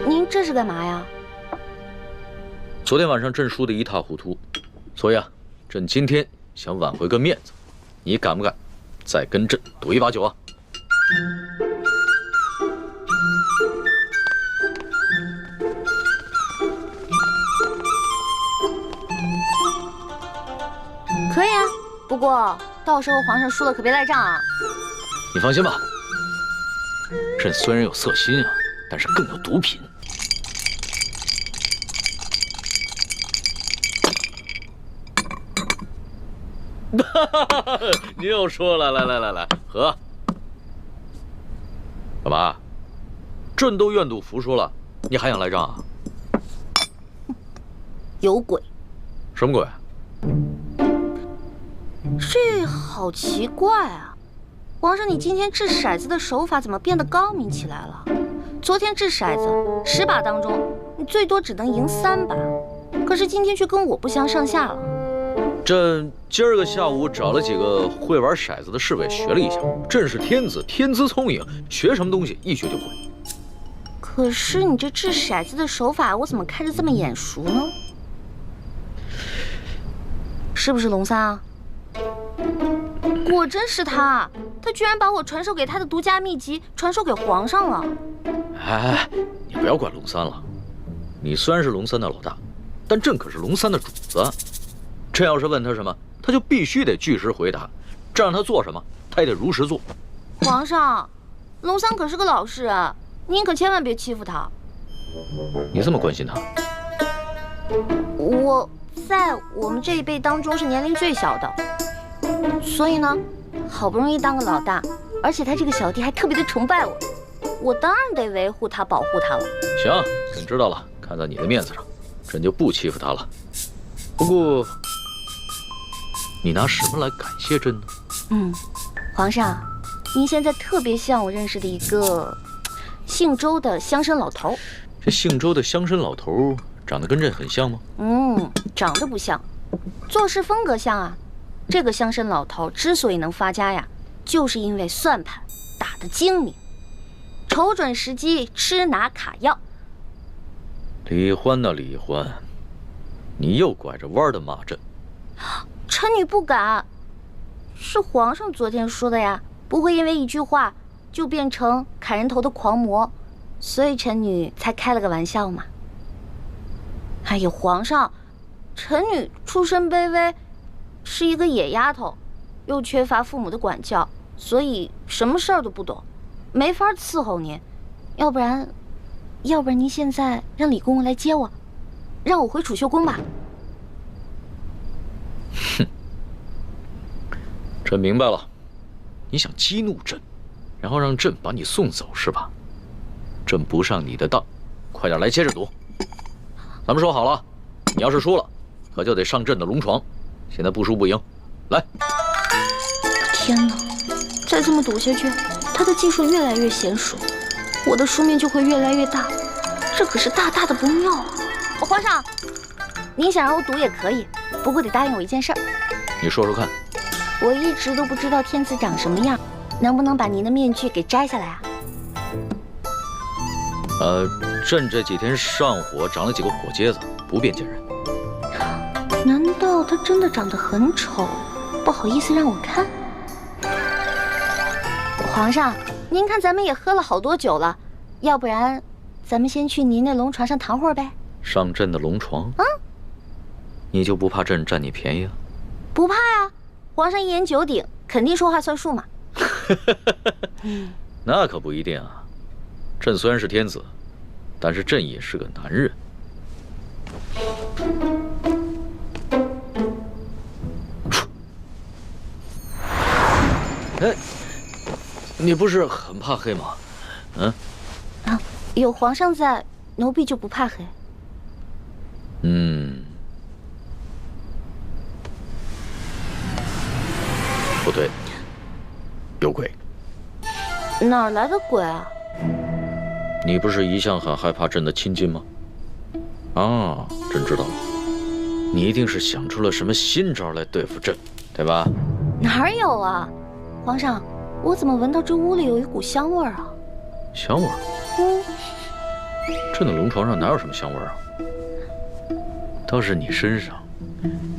您这是干嘛呀？昨天晚上朕输得一塌糊涂，所以啊，朕今天想挽回个面子，你敢不敢再跟朕赌一把酒啊？可以啊，不过到时候皇上输了可别赖账啊。你放心吧，朕虽然有色心啊，但是更有毒品。你又说了，来，喝。干嘛？朕都愿赌服输了，你还想赖账啊？有鬼！什么鬼？这好奇怪啊！皇上，你今天掷骰子的手法怎么变得高明起来了？昨天掷骰子10把当中，你最多只能赢3把，可是今天却跟我不相上下了。朕今儿个下午找了几个会玩骰子的侍卫学了一下，朕是天子，天资聪颖，学什么东西一学就会。可是你这掷骰子的手法，我怎么看着这么眼熟呢？是不是龙三啊？果真是他，他居然把我传授给他的独家秘籍传授给皇上了。哎，你不要管龙三了，你虽然是龙三的老大，但朕可是龙三的主子。朕要是问他什么，他就必须得据实回答，这让他做什么，他也得如实做。皇上，龙三可是个老实人，您可千万别欺负他。你这么关心他？我在我们这一辈当中是年龄最小的，所以呢，好不容易当个老大，而且他这个小弟还特别的崇拜我，我当然得维护他、保护他了。行，朕知道了，看在你的面子上，朕就不欺负他了。不过，你拿什么来感谢朕呢？皇上，您现在特别像我认识的一个姓周的乡绅老头。这姓周的乡绅老头长得跟朕很像吗？长得不像，做事风格像啊。这个乡绅老头之所以能发家呀，就是因为算盘打得精明，瞅准时机吃拿卡要。李欢呐，李欢，你又拐着弯的骂朕。臣女不敢，是皇上昨天说的呀，不会因为一句话就变成砍人头的狂魔，所以臣女才开了个玩笑嘛。哎呀，皇上，臣女出身卑微，是一个野丫头，又缺乏父母的管教，所以什么事儿都不懂，没法伺候您。要不然您现在让李公公来接我，让我回储秀宫吧。哼，朕明白了，你想激怒朕，然后让朕把你送走是吧？朕不上你的当，快点来接着赌。咱们说好了，你要是输了，可就得上朕的龙床。现在不输不赢，来！天哪，再这么赌下去，他的技术越来越娴熟，我的输面就会越来越大，这可是大大的不妙啊！皇上，您想让我赌也可以，不过得答应我一件事儿。你说说看。我一直都不知道天子长什么样，能不能把您的面具给摘下来啊？朕这几天上火长了几个火疖子，不便见人。难道他真的长得很丑，不好意思让我看？皇上，您看咱们也喝了好多酒了，要不然咱们先去您那龙床上躺会儿呗？上朕的龙床？你就不怕朕占你便宜啊？不怕呀，皇上一言九鼎，肯定说话算数嘛。那可不一定啊。朕虽然是天子，但是朕也是个男人。哎，你不是很怕黑吗？有皇上在，奴婢就不怕黑。不对，有鬼！哪儿来的鬼啊？你不是一向很害怕朕的亲近吗？啊，朕知道了，你一定是想出了什么新招来对付朕，对吧？哪儿有啊，皇上，我怎么闻到这屋里有一股香味儿啊？香味儿？朕的龙床上哪有什么香味儿啊？倒是你身上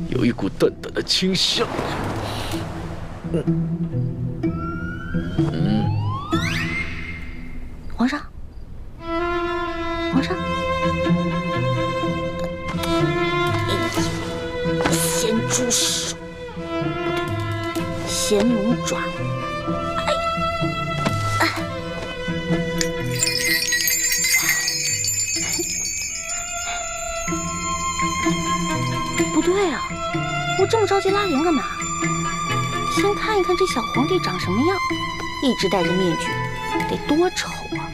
有一股淡淡的清香。皇上，皇上，咸猪手，不对，咸龙爪。不对啊，我这么着急拉铃干嘛？先看一看这小皇帝长什么样，一直戴着面具，得多丑啊！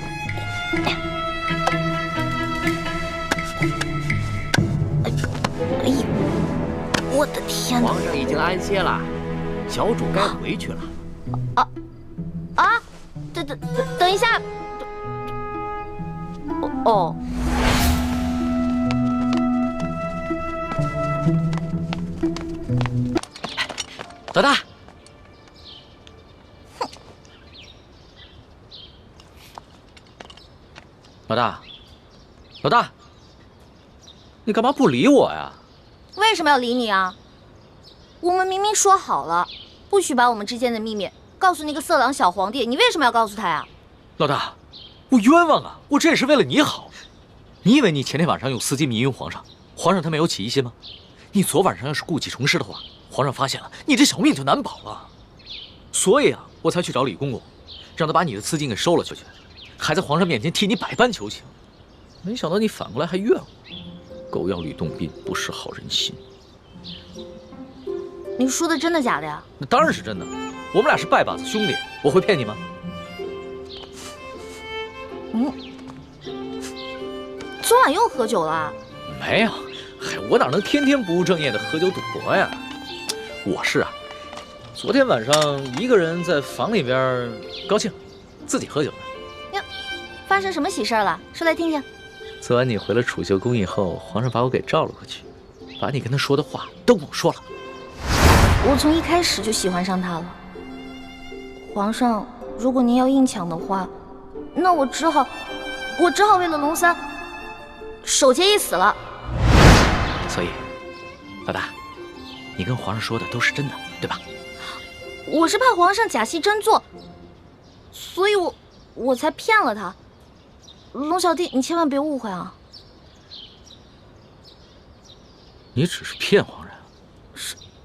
哎呀，我的天哪！皇上已经安歇了，小主该回去了。等一下，哦。老大，老大，老大，你干嘛不理我呀？为什么要理你啊？我们明明说好了，不许把我们之间的秘密告诉那个色狼小皇帝，你为什么要告诉他呀？老大，我冤枉啊！我这也是为了你好。你以为你前天晚上用丝巾迷晕皇上，皇上他没有起疑心吗？你昨晚上要是故技重施的话，皇上发现了，你这小命就难保了。所以啊，我才去找李公公，让他把你的丝巾给收了去，还在皇上面前替你百般求情。没想到你反过来还怨我，狗咬吕洞宾，不识好人心。你说的真的假的呀？那当然是真的，我们俩是拜把子兄弟，我会骗你吗？昨晚又喝酒了？没有，我哪能天天不务正业的喝酒赌博呀？我是啊，昨天晚上一个人在房里边高兴，自己喝酒呢。呀，发生什么喜事了？说来听听。昨晚你回了储秀宫以后，皇上把我给召了过去，把你跟他说的话都跟我说了。我从一开始就喜欢上他了。皇上，如果您要硬抢的话，那我只好为了龙三守节一死了。所以，老大，你跟皇上说的都是真的，对吧？我是怕皇上假戏真做，所以我才骗了他。龙小弟，你千万别误会啊！你只是骗皇上？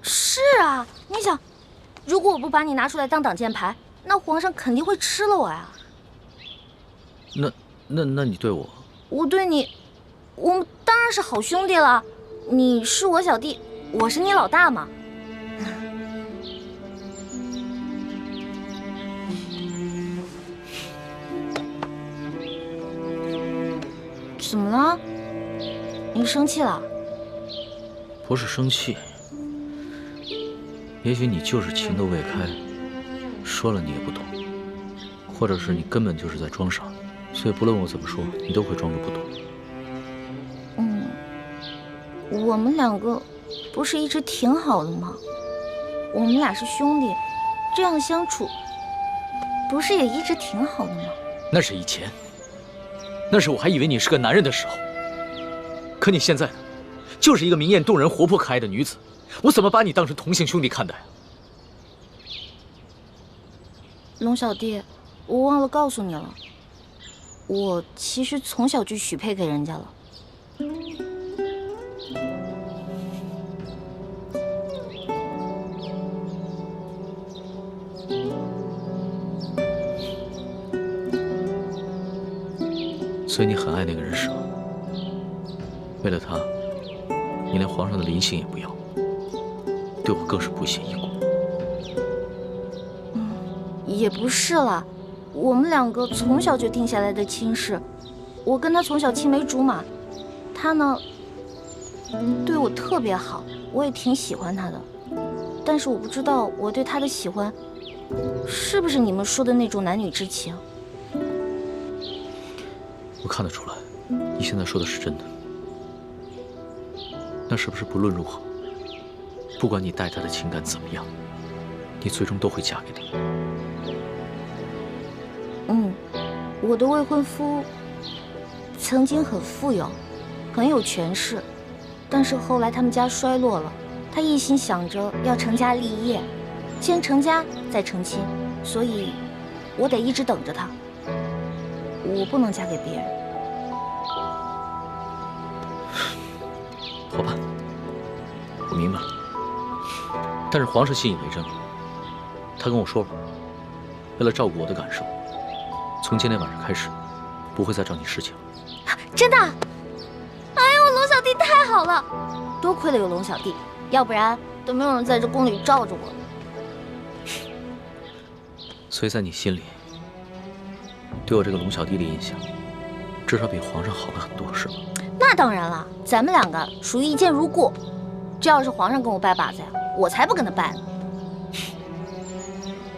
是啊，你想，如果我不把你拿出来当挡箭牌，那皇上肯定会吃了我呀。那你对我？我对你，我们当然是好兄弟了。你是我小弟，我是你老大嘛。怎么了？你生气了？不是生气，也许你就是情窦未开，说了你也不懂，或者是你根本就是在装傻，所以不论我怎么说，你都会装着不懂。我们两个不是一直挺好的吗？我们俩是兄弟，这样相处不是也一直挺好的吗？那是以前，那是我还以为你是个男人的时候。可你现在呢，就是一个明艳动人、活泼可爱的女子，我怎么把你当成同性兄弟看待啊？龙小弟，我忘了告诉你了，我其实从小就许配给人家了。所以你很爱那个人是吗？为了他，你连皇上的临幸也不要，对我更是不屑一顾。也不是啦，我们两个从小就定下来的亲事，我跟他从小青梅竹马，他呢对我特别好，我也挺喜欢他的。但是我不知道我对他的喜欢，是不是你们说的那种男女之情。我看得出来，你现在说的是真的。那是不是不论如何，不管你待他的情感怎么样，你最终都会嫁给他？我的未婚夫曾经很富有，很有权势，但是后来他们家衰落了，他一心想着要成家立业，先成家再成亲，所以我得一直等着他，我不能嫁给别人。好吧，我明白了。但是皇上信以为真了，他跟我说了，为了照顾我的感受，从今天晚上开始，不会再找你侍寝了。真的？哎呦，龙小弟太好了，多亏了有龙小弟，要不然都没有人在这宫里罩着我。所以在你心里，对我这个龙小弟的印象，至少比皇上好了很多，是吗？那当然了，咱们两个属于一见如故。这要是皇上跟我拜把子呀，我才不跟他拜呢。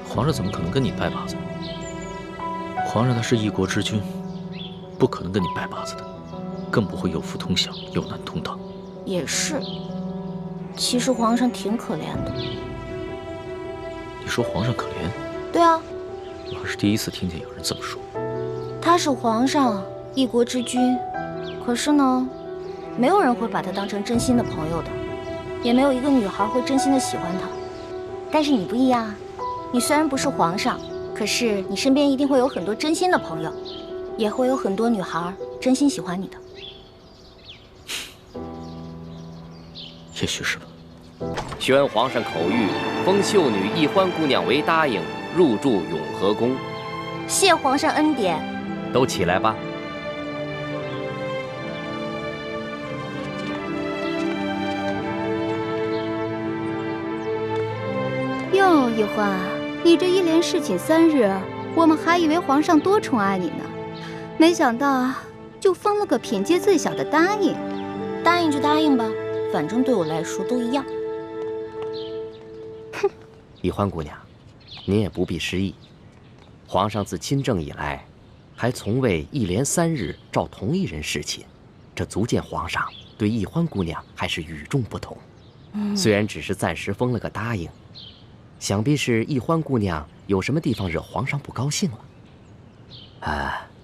皇上怎么可能跟你拜把子？皇上他是一国之君，不可能跟你拜把子的，更不会有福同享，有难同当。也是，其实皇上挺可怜的。你说皇上可怜？对啊，我还是第一次听见有人这么说。他是皇上，一国之君，可是呢，没有人会把他当成真心的朋友的，也没有一个女孩会真心的喜欢他。但是你不一样啊，你虽然不是皇上，可是你身边一定会有很多真心的朋友，也会有很多女孩真心喜欢你的。也许是吧。宣皇上口谕，封秀女易欢姑娘为答应，入住永和宫。谢皇上恩典。都起来吧。哟，易欢，你这一连侍寝3日，我们还以为皇上多宠爱你呢，没想到就封了个品阶最小的答应。答应就答应吧，反正对我来说都一样。哼，易欢姑娘，您也不必失意。皇上自亲政以来，还从未一连3日召同一人侍寝，这足见皇上对易欢姑娘还是与众不同。虽然只是暂时封了个答应，想必是易欢姑娘有什么地方惹皇上不高兴了。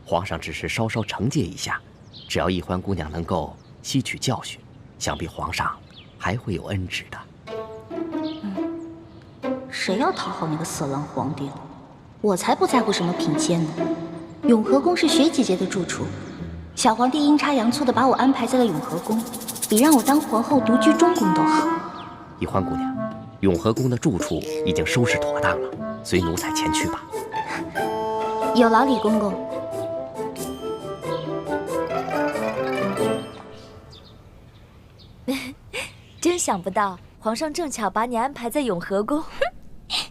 皇上只是稍稍惩戒一下，只要易欢姑娘能够吸取教训，想必皇上还会有恩旨的。谁要讨好那个色狼皇帝了？我才不在乎什么品阶呢。永和宫是雪姐姐的住处，小皇帝阴差阳错的把我安排在了永和宫，比让我当皇后独居中宫都好。易欢姑娘，永和宫的住处已经收拾妥当了，随奴才前去吧。有劳李公公。真想不到，皇上正巧把你安排在永和宫，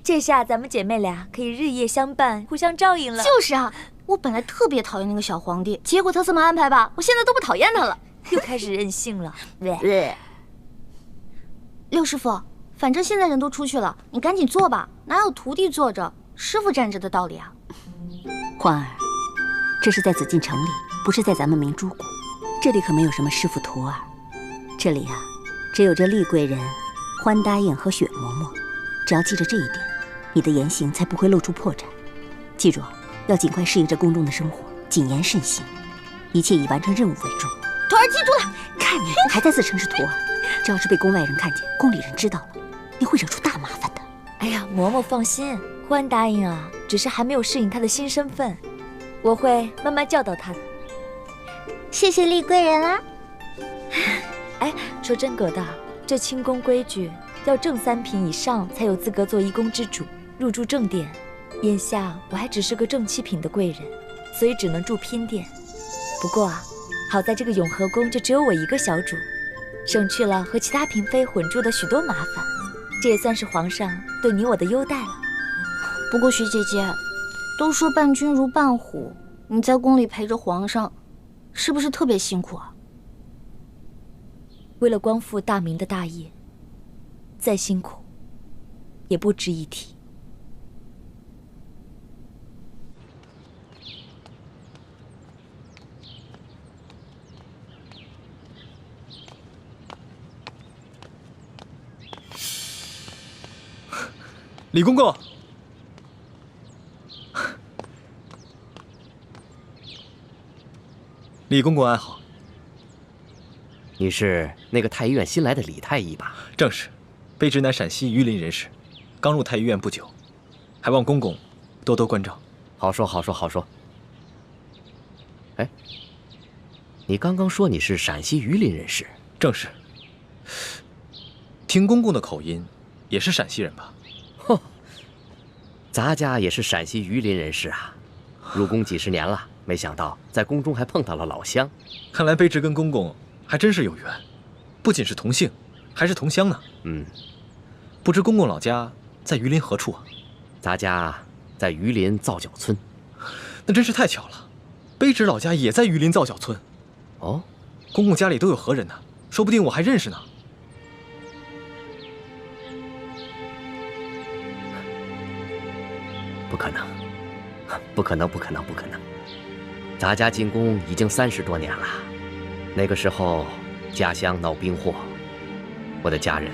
这下咱们姐妹俩可以日夜相伴，互相照应了。就是啊，我本来特别讨厌那个小皇帝，结果他这么安排吧，我现在都不讨厌他了。又开始任性了。六师傅，反正现在人都出去了，你赶紧做吧，哪有徒弟坐着，师傅站着的道理啊？欢儿，这是在紫禁城里，不是在咱们明珠谷，这里可没有什么师傅徒儿，这里啊，只有这厉贵人、欢答应和雪嬷嬷。只要记着这一点，你的言行才不会露出破绽。记住，要尽快适应这宫中的生活，谨言慎行，一切以完成任务为重。徒儿记住了。看你还在自称是徒儿，这要是被宫外人看见，宫里人知道了，你会惹出大麻烦的。哎呀，嬷嬷放心，欢答应啊，只是还没有适应她的新身份，我会慢慢教导她的。谢谢厉贵人啦。哎，说真格的，这清宫规矩要正3品以上才有资格做一宫之主，入住正殿。眼下我还只是个正7品的贵人，所以只能住嫔殿。不过啊，好在这个永和宫就只有我一个小主，省去了和其他嫔妃混住的许多麻烦，这也算是皇上对你我的优待了。不过徐姐姐，都说伴君如伴虎，你在宫里陪着皇上，是不是特别辛苦啊？为了光复大明的大业，再辛苦也不值一提。李公公，李公公安好。你是那个太医院新来的李太医吧？正是，卑职乃陕西榆林人士，刚入太医院不久，还望公公多多关照。好说好说好说。哎，你刚刚说你是陕西榆林人士？正是。听公公的口音，也是陕西人吧？哼，咱家也是陕西榆林人士啊，入宫几十年了，没想到在宫中还碰到了老乡。看来卑职跟公公还真是有缘，不仅是同姓，还是同乡呢。嗯，不知公公老家在榆林何处啊？咱家在榆林皂角村。那真是太巧了，卑职老家也在榆林皂角村。哦，公公家里都有何人呢？说不定我还认识呢。不可能，不可能，不可能，不可能！咱家进宫已经30多年了，那个时候家乡闹兵祸，我的家人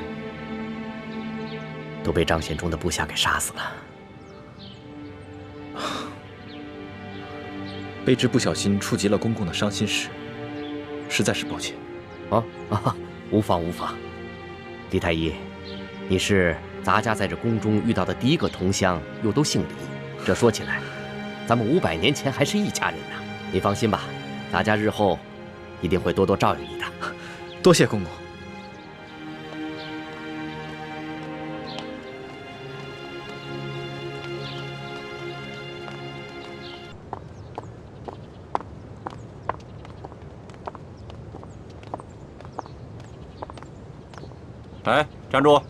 都被张献忠的部下给杀死了。卑职不小心触及了公公的伤心事，实在是抱歉。无妨无妨。李太医，你是咱家在这宫中遇到的第一个同乡，又都姓李，这说起来，咱们500年前还是一家人呢。你放心吧，咱家日后一定会多多照应你的。多谢公公。哎，站住！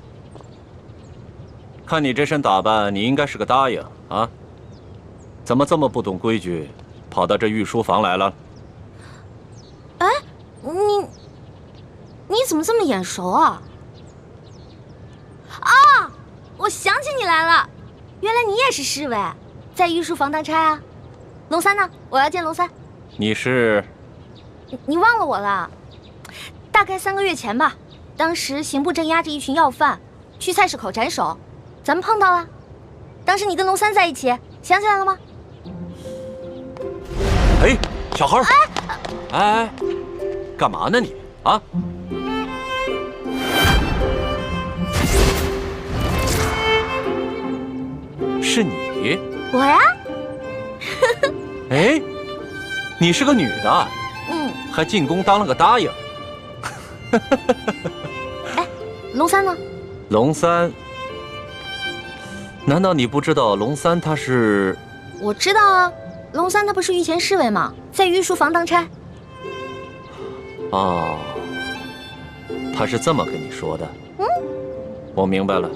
看你这身打扮，你应该是个答应啊？怎么这么不懂规矩，跑到这御书房来了？哎，你怎么这么眼熟啊？啊，我想起你来了，原来你也是侍卫，在御书房当差啊。龙三呢？我要见龙三。你是？你忘了我了？大概3个月前吧。当时刑部正押着一群要犯，去菜市口斩首，咱们碰到了。当时你跟龙三在一起，想起来了吗？哎，小孩儿，哎，干嘛呢你啊？是你？我呀？哎，你是个女的，还进宫当了个答应。哎，龙三呢？龙三？难道你不知道龙三他是？我知道啊，龙三他不是御前侍卫吗？在御书房当差。哦，他是这么跟你说的。我明白了。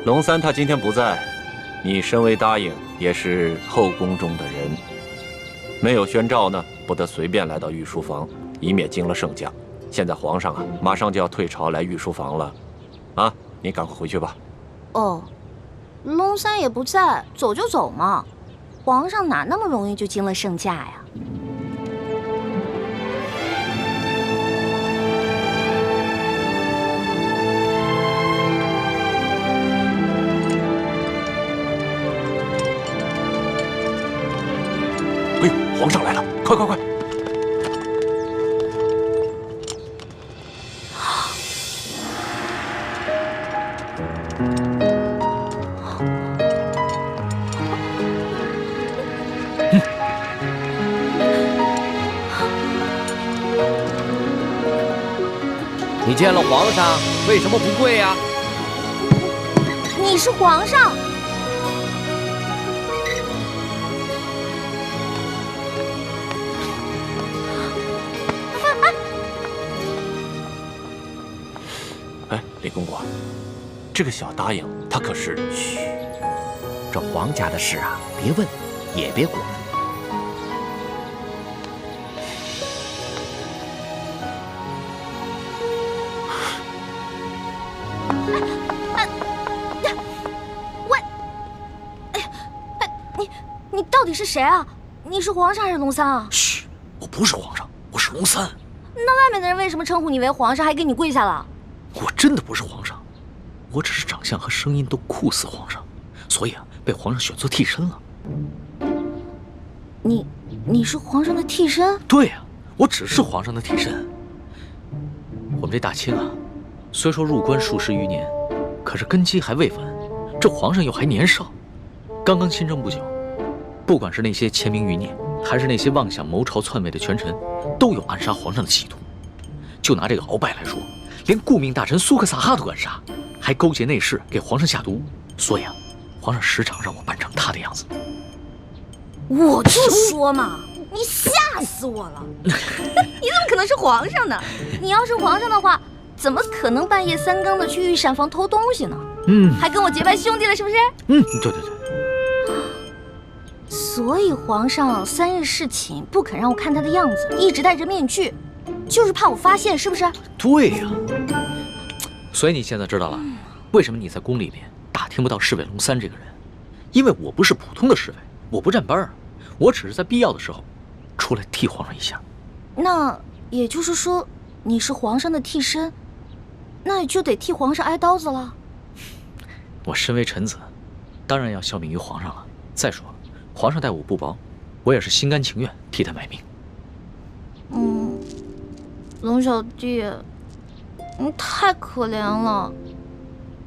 龙三他今天不在，你身为答应，也是后宫中的人，没有宣召呢，不得随便来到御书房，以免惊了圣驾。现在皇上啊，马上就要退朝来御书房了，啊，你赶快回去吧。哦，龙三也不在，走就走嘛，皇上哪那么容易就惊了圣驾呀？哎呦，皇上来了，快快快！你见了皇上，为什么不跪呀？你是皇上。哎，李公公，这个小答应他可是……嘘，这皇家的事啊，别问，也别管。到底是谁啊？你是皇上还是龙三啊？嘘，我不是皇上，我是龙三。那外面的人为什么称呼你为皇上，还给你跪下了？我真的不是皇上，我只是长相和声音都酷似皇上，所以被皇上选做替身了。你是皇上的替身？对呀，我只是皇上的替身。我们这大清虽说入关数十余年，可是根基还未稳，这皇上又还年少，刚刚亲政不久。不管是那些潜明余孽，还是那些妄想谋朝篡位的权臣，都有暗杀皇上的企图。就拿这个鳌拜来说，连顾命大臣苏克萨哈都敢杀，还勾结内侍给皇上下毒。所以皇上时常让我扮成他的样子。我就说嘛，你吓死我了！你怎么可能是皇上呢？你要是皇上的话，怎么可能半夜3更的去御膳房偷东西呢？还跟我结拜兄弟了，是不是？对。所以皇上3日侍寝不肯让我看他的样子，一直戴着面具，就是怕我发现，是不是？对呀。所以你现在知道了，为什么你在宫里面打听不到侍卫龙三这个人？因为我不是普通的侍卫，我不站班我只是在必要的时候出来替皇上一下。那也就是说，你是皇上的替身，那就得替皇上挨刀子了。我身为臣子，当然要效命于皇上了。再说了，皇上待我不薄，我也是心甘情愿替他卖命。龙小弟，你太可怜了。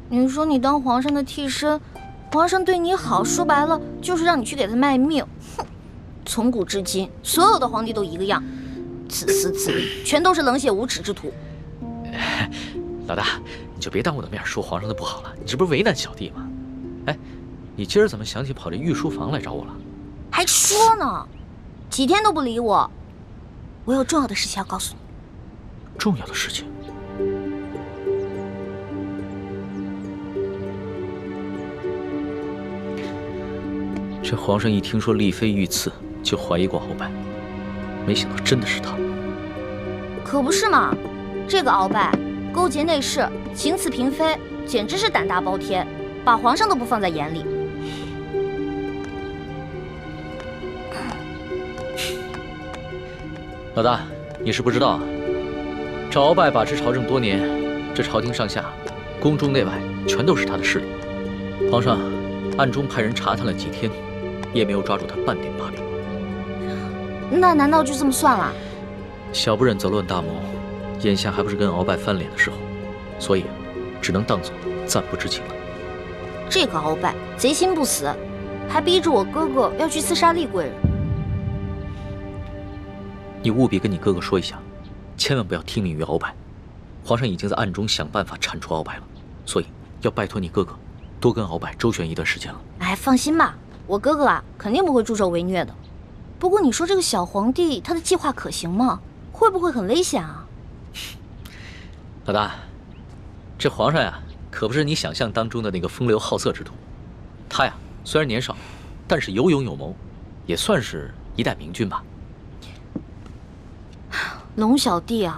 你说你当皇上的替身，皇上对你好，说白了就是让你去给他卖命。哼，从古至今，所有的皇帝都一个样，自私自利，全都是冷血无耻之徒。老大，你就别当我的面说皇上的不好了，你这不是为难小弟吗？哎，你今儿怎么想起跑这御书房来找我了？还说呢，几天都不理我。我有重要的事情要告诉你。重要的事情？这皇上一听说丽妃遇刺，就怀疑过鳌拜，没想到真的是他。可不是嘛，这个鳌拜勾结内侍，行刺嫔妃，简直是胆大包天，把皇上都不放在眼里。老大，你是不知道啊，这鳌拜把持朝政多年，这朝廷上下、宫中内外全都是他的势力。皇上暗中派人查探了几天，也没有抓住他半点把柄。那难道就这么算了？小不忍则乱大谋，眼下还不是跟鳌拜翻脸的时候，所以只能当作暂不知情了。这个鳌拜贼心不死，还逼着我哥哥要去刺杀丽贵人。你务必跟你哥哥说一下，千万不要听命于鳌拜。皇上已经在暗中想办法铲除鳌拜了，所以要拜托你哥哥多跟鳌拜周旋一段时间了。哎，放心吧，我哥哥肯定不会助纣为虐的。不过你说这个小皇帝他的计划可行吗？会不会很危险啊？老大，这皇上可不是你想象当中的那个风流好色之徒。他虽然年少，但是有勇有谋，也算是一代明君吧。龙小弟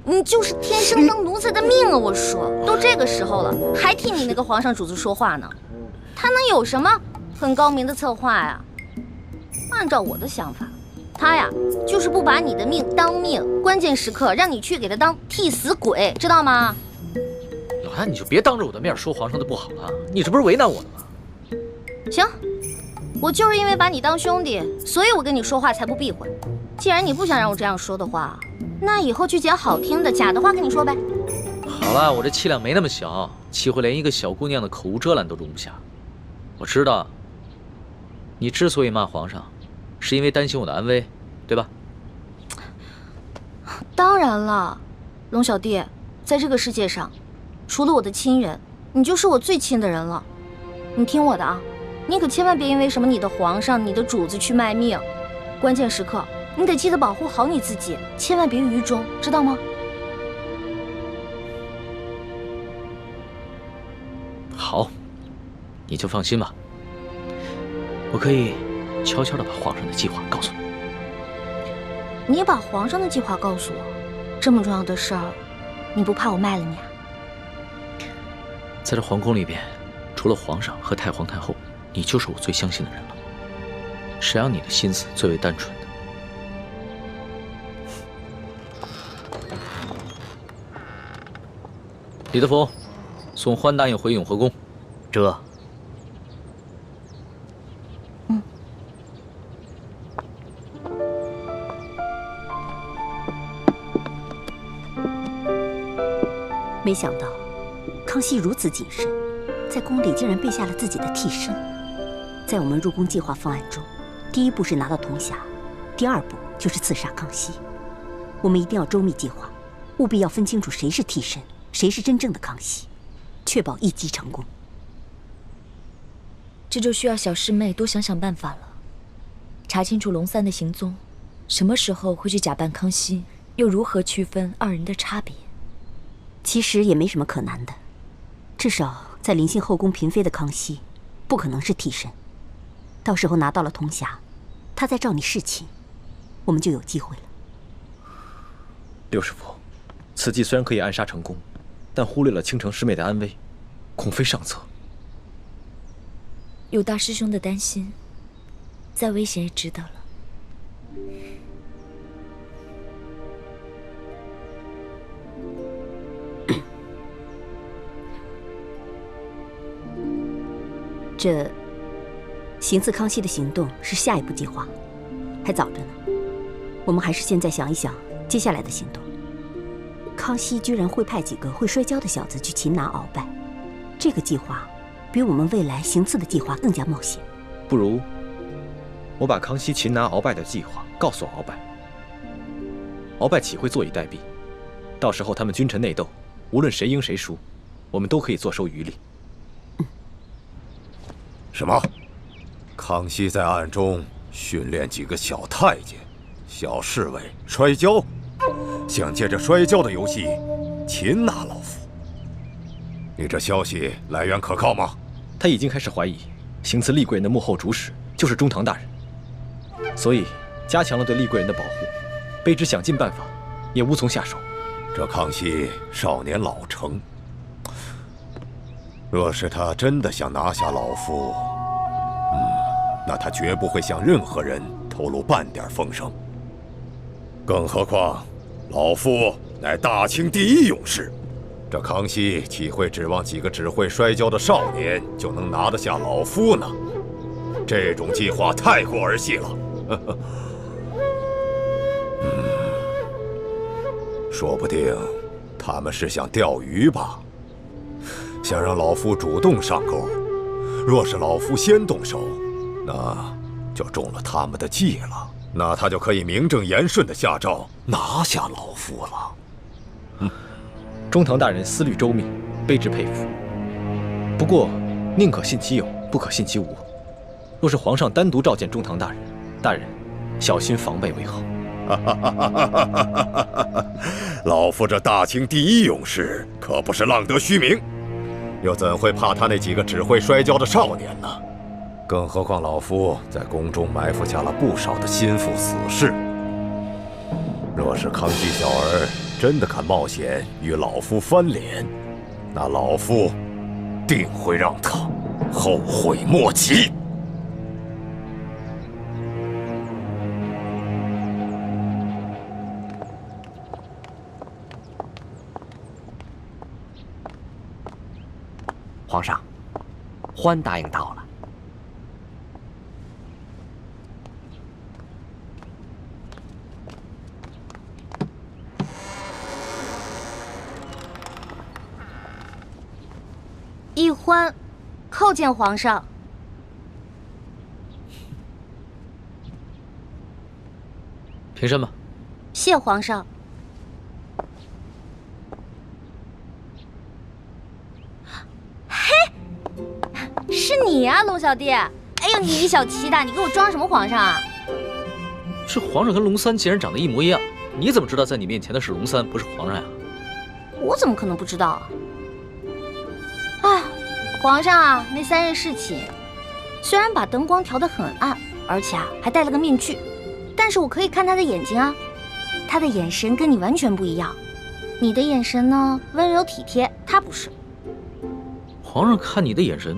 你就是天生当奴才的命啊！我说，都这个时候了，还替你那个皇上主子说话呢，他能有什么很高明的策划呀？按照我的想法，他就是不把你的命当命，关键时刻让你去给他当替死鬼，知道吗？老大，你就别当着我的面说皇上的不好了，你这不是为难我的吗？行，我就是因为把你当兄弟，所以我跟你说话才不避讳。既然你不想让我这样说的话，那以后就捡好听的，假的话跟你说呗。好了，我这气量没那么小，岂会连一个小姑娘的口无遮拦都容不下？我知道，你之所以骂皇上，是因为担心我的安危，对吧？当然了，龙小弟，在这个世界上，除了我的亲人，你就是我最亲的人了。你听我的你可千万别因为什么你的皇上、你的主子去卖命，关键时刻你得记得保护好你自己，千万别于衷，知道吗？好，你就放心吧。我可以悄悄地把皇上的计划告诉你。你把皇上的计划告诉我，这么重要的事儿，你不怕我卖了你啊？在这皇宫里边，除了皇上和太皇太后，你就是我最相信的人了。谁让你的心思最为单纯的？李德福，送欢答应回永和宫。这。没想到，康熙如此谨慎，在宫里竟然备下了自己的替身。在我们入宫计划方案中，第一步是拿到铜匣，第二步就是刺杀康熙。我们一定要周密计划，务必要分清楚谁是替身，谁是真正的康熙，确保一击成功。这就需要小师妹多想想办法了，查清楚龙三的行踪，什么时候会去假扮康熙，又如何区分二人的差别？其实也没什么可难的，至少在临幸后宫嫔妃的康熙，不可能是替身。到时候拿到了铜匣，他再照你侍寝，我们就有机会了。六师傅，此计虽然可以暗杀成功，但忽略了倾城师妹的安危，恐非上策。有大师兄的担心，再危险也值得了。这行刺康熙的行动是下一步计划，还早着呢。我们还是现在想一想接下来的行动。康熙居然会派几个会摔跤的小子去擒拿鳌拜，这个计划比我们未来行刺的计划更加冒险。不如我把康熙擒拿鳌拜的计划告诉鳌拜，鳌拜岂会坐以待毙？到时候他们君臣内斗，无论谁赢谁输，我们都可以坐收渔利。什么？康熙在暗中训练几个小太监、小侍卫摔跤，想借着摔跤的游戏擒拿老夫。你这消息来源可靠吗？他已经开始怀疑行刺厉贵人的幕后主使就是中堂大人，所以加强了对厉贵人的保护，卑职想尽办法也无从下手。这康熙少年老成，若是他真的想拿下老夫，那他绝不会向任何人透露半点风声。更何况，老夫乃大清第一勇士，这康熙岂会指望几个只会摔跤的少年就能拿得下老夫呢？这种计划太过儿戏了。说不定他们是想钓鱼吧，想让老夫主动上钩。若是老夫先动手，那就中了他们的计了，那他就可以名正言顺地下诏拿下老夫了。中堂大人思虑周密，卑职佩服。不过，宁可信其有，不可信其无。若是皇上单独召见中堂大人，大人小心防备为好。老夫这大清第一勇士可不是浪得虚名，又怎会怕他那几个只会摔跤的少年呢？更何况老夫在宫中埋伏下了不少的心腹死士。若是康熙小儿真的敢冒险与老夫翻脸，那老夫定会让他后悔莫及。皇上，欢答应到了。奕欢，叩见皇上。平身吧。谢皇上。是你呀，龙小弟！哎呦，你小气的，你给我装什么皇上啊？这皇上跟龙三竟然长得一模一样，你怎么知道在你面前的是龙三，不是皇上呀？我怎么可能不知道啊？啊，皇上啊，那3日侍寝，虽然把灯光调得很暗，而且还戴了个面具，但是我可以看他的眼睛啊，他的眼神跟你完全不一样。你的眼神呢，温柔体贴，他不是。皇上看你的眼神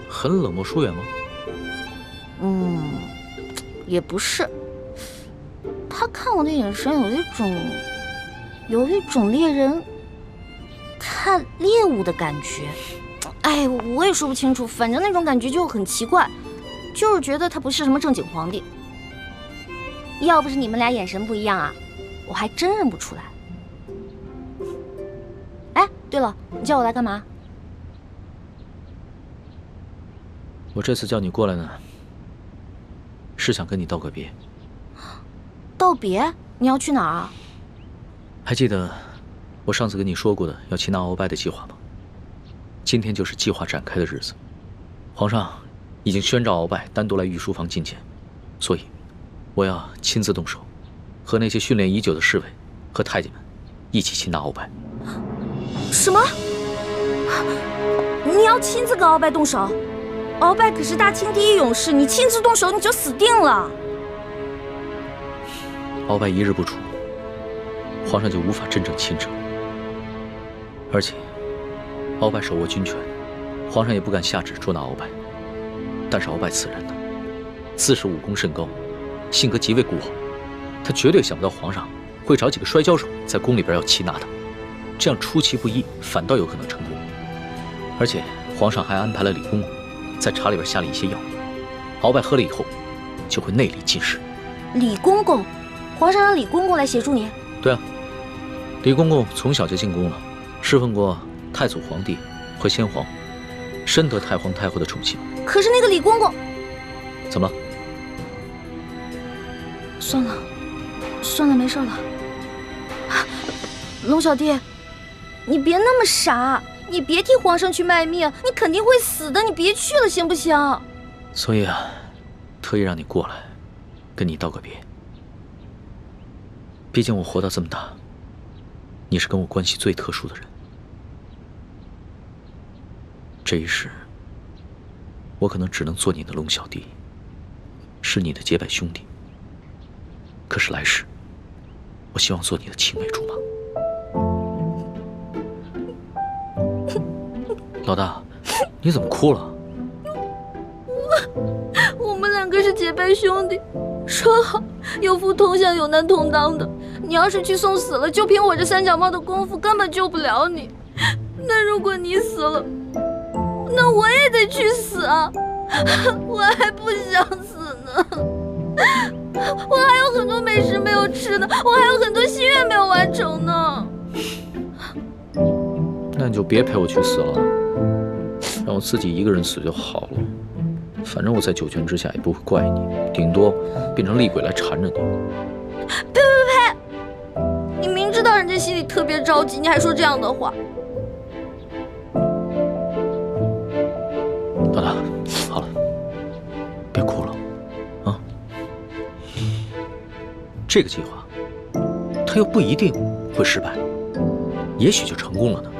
很冷漠疏远吗？也不是。他看我的眼神有一种猎人看猎物的感觉。哎，我也说不清楚，反正那种感觉就很奇怪，就是觉得他不是什么正经皇帝。要不是你们俩眼神不一样啊，我还真认不出来。哎，对了，你叫我来干嘛？我这次叫你过来呢，是想跟你道个别。道别？你要去哪儿啊？还记得我上次跟你说过的要擒拿鳌拜的计划吗？今天就是计划展开的日子。皇上已经宣召鳌拜单独来御书房觐见，所以我要亲自动手，和那些训练已久的侍卫和太监们一起擒拿鳌拜。什么？你要亲自跟鳌拜动手？鳌拜可是大清第一勇士，你亲自动手你就死定了。鳌拜一日不出，皇上就无法真正亲政。而且，鳌拜手握军权，皇上也不敢下旨捉拿鳌拜。但是鳌拜此人呢，自是武功甚高，性格极为孤傲，他绝对想不到皇上会找几个摔跤手在宫里边要擒拿他，这样出其不意，反倒有可能成功。而且皇上还安排了李公公在茶里边下了一些药，鳌拜喝了以后就会内力尽失。李公公？皇上让李公公来协助你？对啊，李公公从小就进宫了，侍奉过太祖皇帝和先皇，深得太皇太后的宠幸。可是那个李公公……怎么了？算了，没事了。龙小弟，你别那么傻，你别替皇上去卖命，你肯定会死的，你别去了，行不行？所以啊，特意让你过来，跟你道个别。毕竟我活到这么大，你是跟我关系最特殊的人。这一世，我可能只能做你的龙小弟，是你的结拜兄弟。可是来世，我希望做你的青梅竹马。老大，你怎么哭了？我们两个是结拜兄弟，说好有福同享，有难同当的。你要是去送死了，就凭我这三脚猫的功夫，根本救不了你。那如果你死了，那我也得去死啊！我还不想死呢，我还有很多美食没有吃呢，我还有很多心愿没有完成呢。那你就别陪我去死了，让我自己一个人死就好了。反正我在九泉之下也不会怪你，顶多变成厉鬼来缠着你。呸！你明知道人家心里特别着急，你还说这样的话。老大，好了，别哭了，啊！这个计划，它又不一定会失败，也许就成功了呢。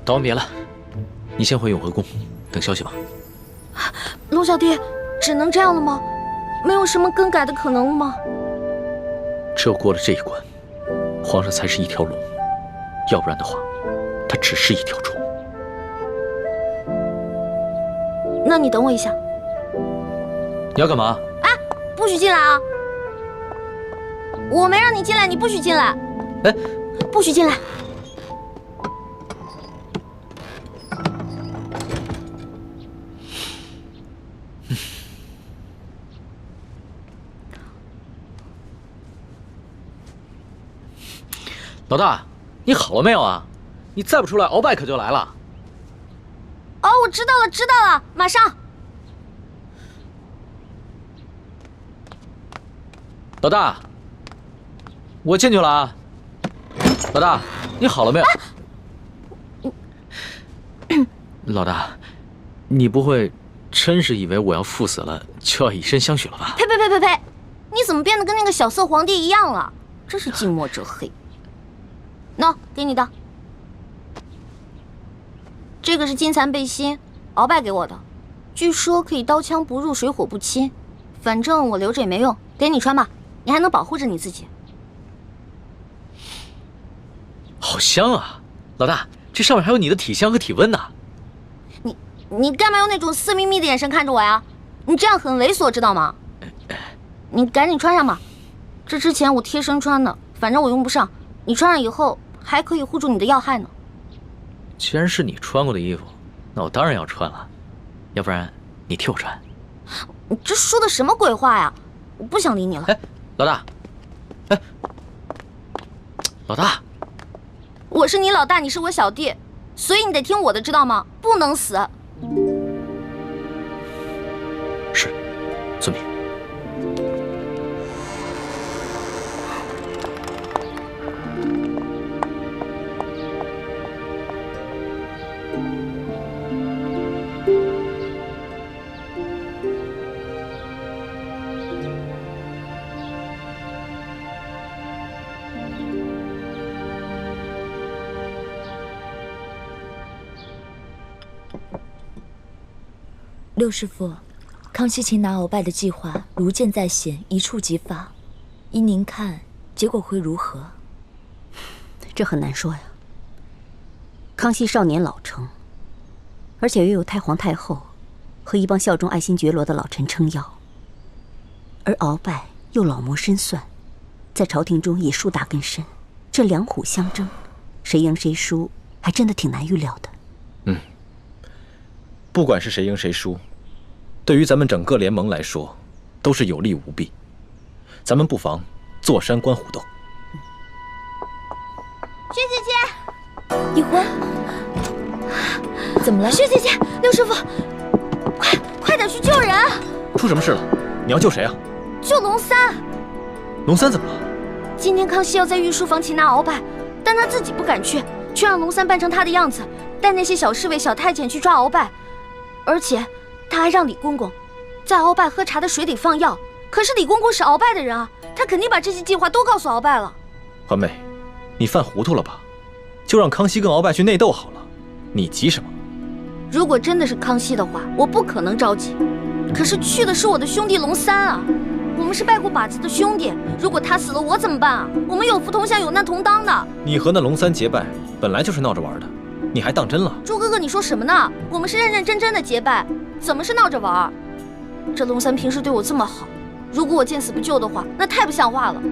道完别了，你先回永和宫，等消息吧。龙小弟，只能这样了吗？没有什么更改的可能吗？只有过了这一关，皇上才是一条龙，要不然的话，他只是一条虫。那你等我一下。你要干嘛？哎，不许进来啊！我没让你进来，你不许进来。哎，不许进来。老大，你好了没有啊？你再不出来，鳌拜可就来了。哦，我知道了，马上。老大，我进去了啊。老大，你好了没有？老大，你不会真是以为我要赴死了就要以身相许了吧？呸！你怎么变得跟那个小色皇帝一样了？真是近墨者黑。喏，给你的。这个是金蚕背心，鳌拜给我的，据说可以刀枪不入，水火不侵。反正我留着也没用，给你穿吧，你还能保护着你自己。好香啊，老大，这上面还有你的体香和体温呢。你干嘛用那种色眯眯的眼神看着我呀？你这样很猥琐，知道吗？你赶紧穿上吧，这之前我贴身穿的，反正我用不上。你穿上以后还可以护住你的要害呢。既然是你穿过的衣服，那我当然要穿了，要不然你替我穿。你这说的什么鬼话呀！我不想理你了。哎，老大，哎，老大，我是你老大，你是我小弟，所以你得听我的，知道吗？不能死。是，遵命。六师傅，康熙擒拿鳌拜的计划如箭在弦，一触即发。依您看，结果会如何？这很难说呀。康熙少年老成，而且又有太皇太后和一帮效忠爱新觉罗的老臣撑腰，而鳌拜又老谋深算，在朝廷中也树大根深。这两虎相争，谁赢谁输，还真的挺难预料的。不管是谁赢谁输，对于咱们整个联盟来说，都是有利无弊。咱们不妨坐山观虎斗。薛姐姐，一欢，怎么了？薛姐姐，六师傅，快点去救人！出什么事了？你要救谁啊？救龙三。龙三怎么了？今天康熙要在御书房擒拿鳌拜，但他自己不敢去，却让龙三扮成他的样子，带那些小侍卫、小太监去抓鳌拜。而且他还让李公公在鳌拜喝茶的水里放药。可是李公公是鳌拜的人啊，他肯定把这些计划都告诉鳌拜了。环妹，你犯糊涂了吧？就让康熙跟鳌拜去内斗好了，你急什么？如果真的是康熙的话，我不可能着急。可是去的是我的兄弟龙三啊，我们是拜过把子的兄弟，如果他死了，我怎么办啊？我们有福同享，有难同当的。你和那龙三结拜，本来就是闹着玩的，你还当真了？朱哥哥，你说什么呢？我们是认认真真的结拜，怎么是闹着玩？这龙三平时对我这么好，如果我见死不救的话，那太不像话了。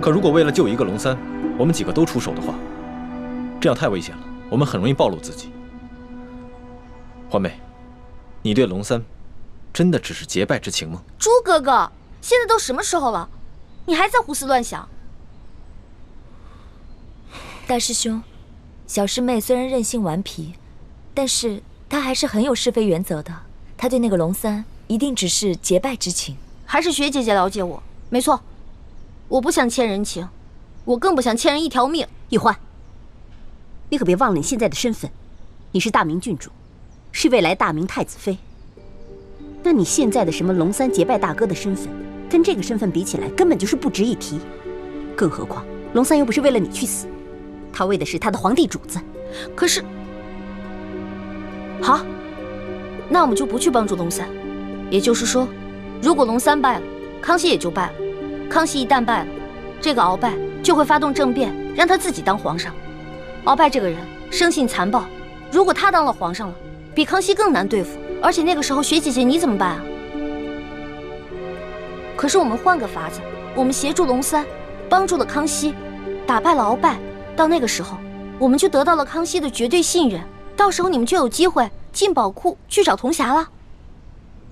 可如果为了救一个龙三，我们几个都出手的话，这样太危险了，我们很容易暴露自己。环妹，你对龙三真的只是结拜之情吗？朱哥哥，现在都什么时候了，你还在胡思乱想？大师兄，小师妹虽然任性顽皮，但是她还是很有是非原则的。她对那个龙三一定只是结拜之情。还是学姐姐了解我，没错，我不想欠人情，我更不想欠人一条命。玉欢，你可别忘了你现在的身份，你是大明郡主，是未来大明太子妃。那你现在的什么龙三结拜大哥的身份，跟这个身份比起来，根本就是不值一提。更何况龙三又不是为了你去死，他为的是他的皇帝主子。可是，好，那我们就不去帮助龙三。也就是说，如果龙三败了，康熙也就败了。康熙一旦败了，这个鳌拜就会发动政变，让他自己当皇上。鳌拜这个人生性残暴，如果他当了皇上了，比康熙更难对付。而且那个时候，雪姐姐你怎么办啊？可是我们换个法子，我们协助龙三，帮助了康熙，打败了鳌拜。到那个时候，我们就得到了康熙的绝对信任。到时候你们就有机会进宝库去找铜匣了。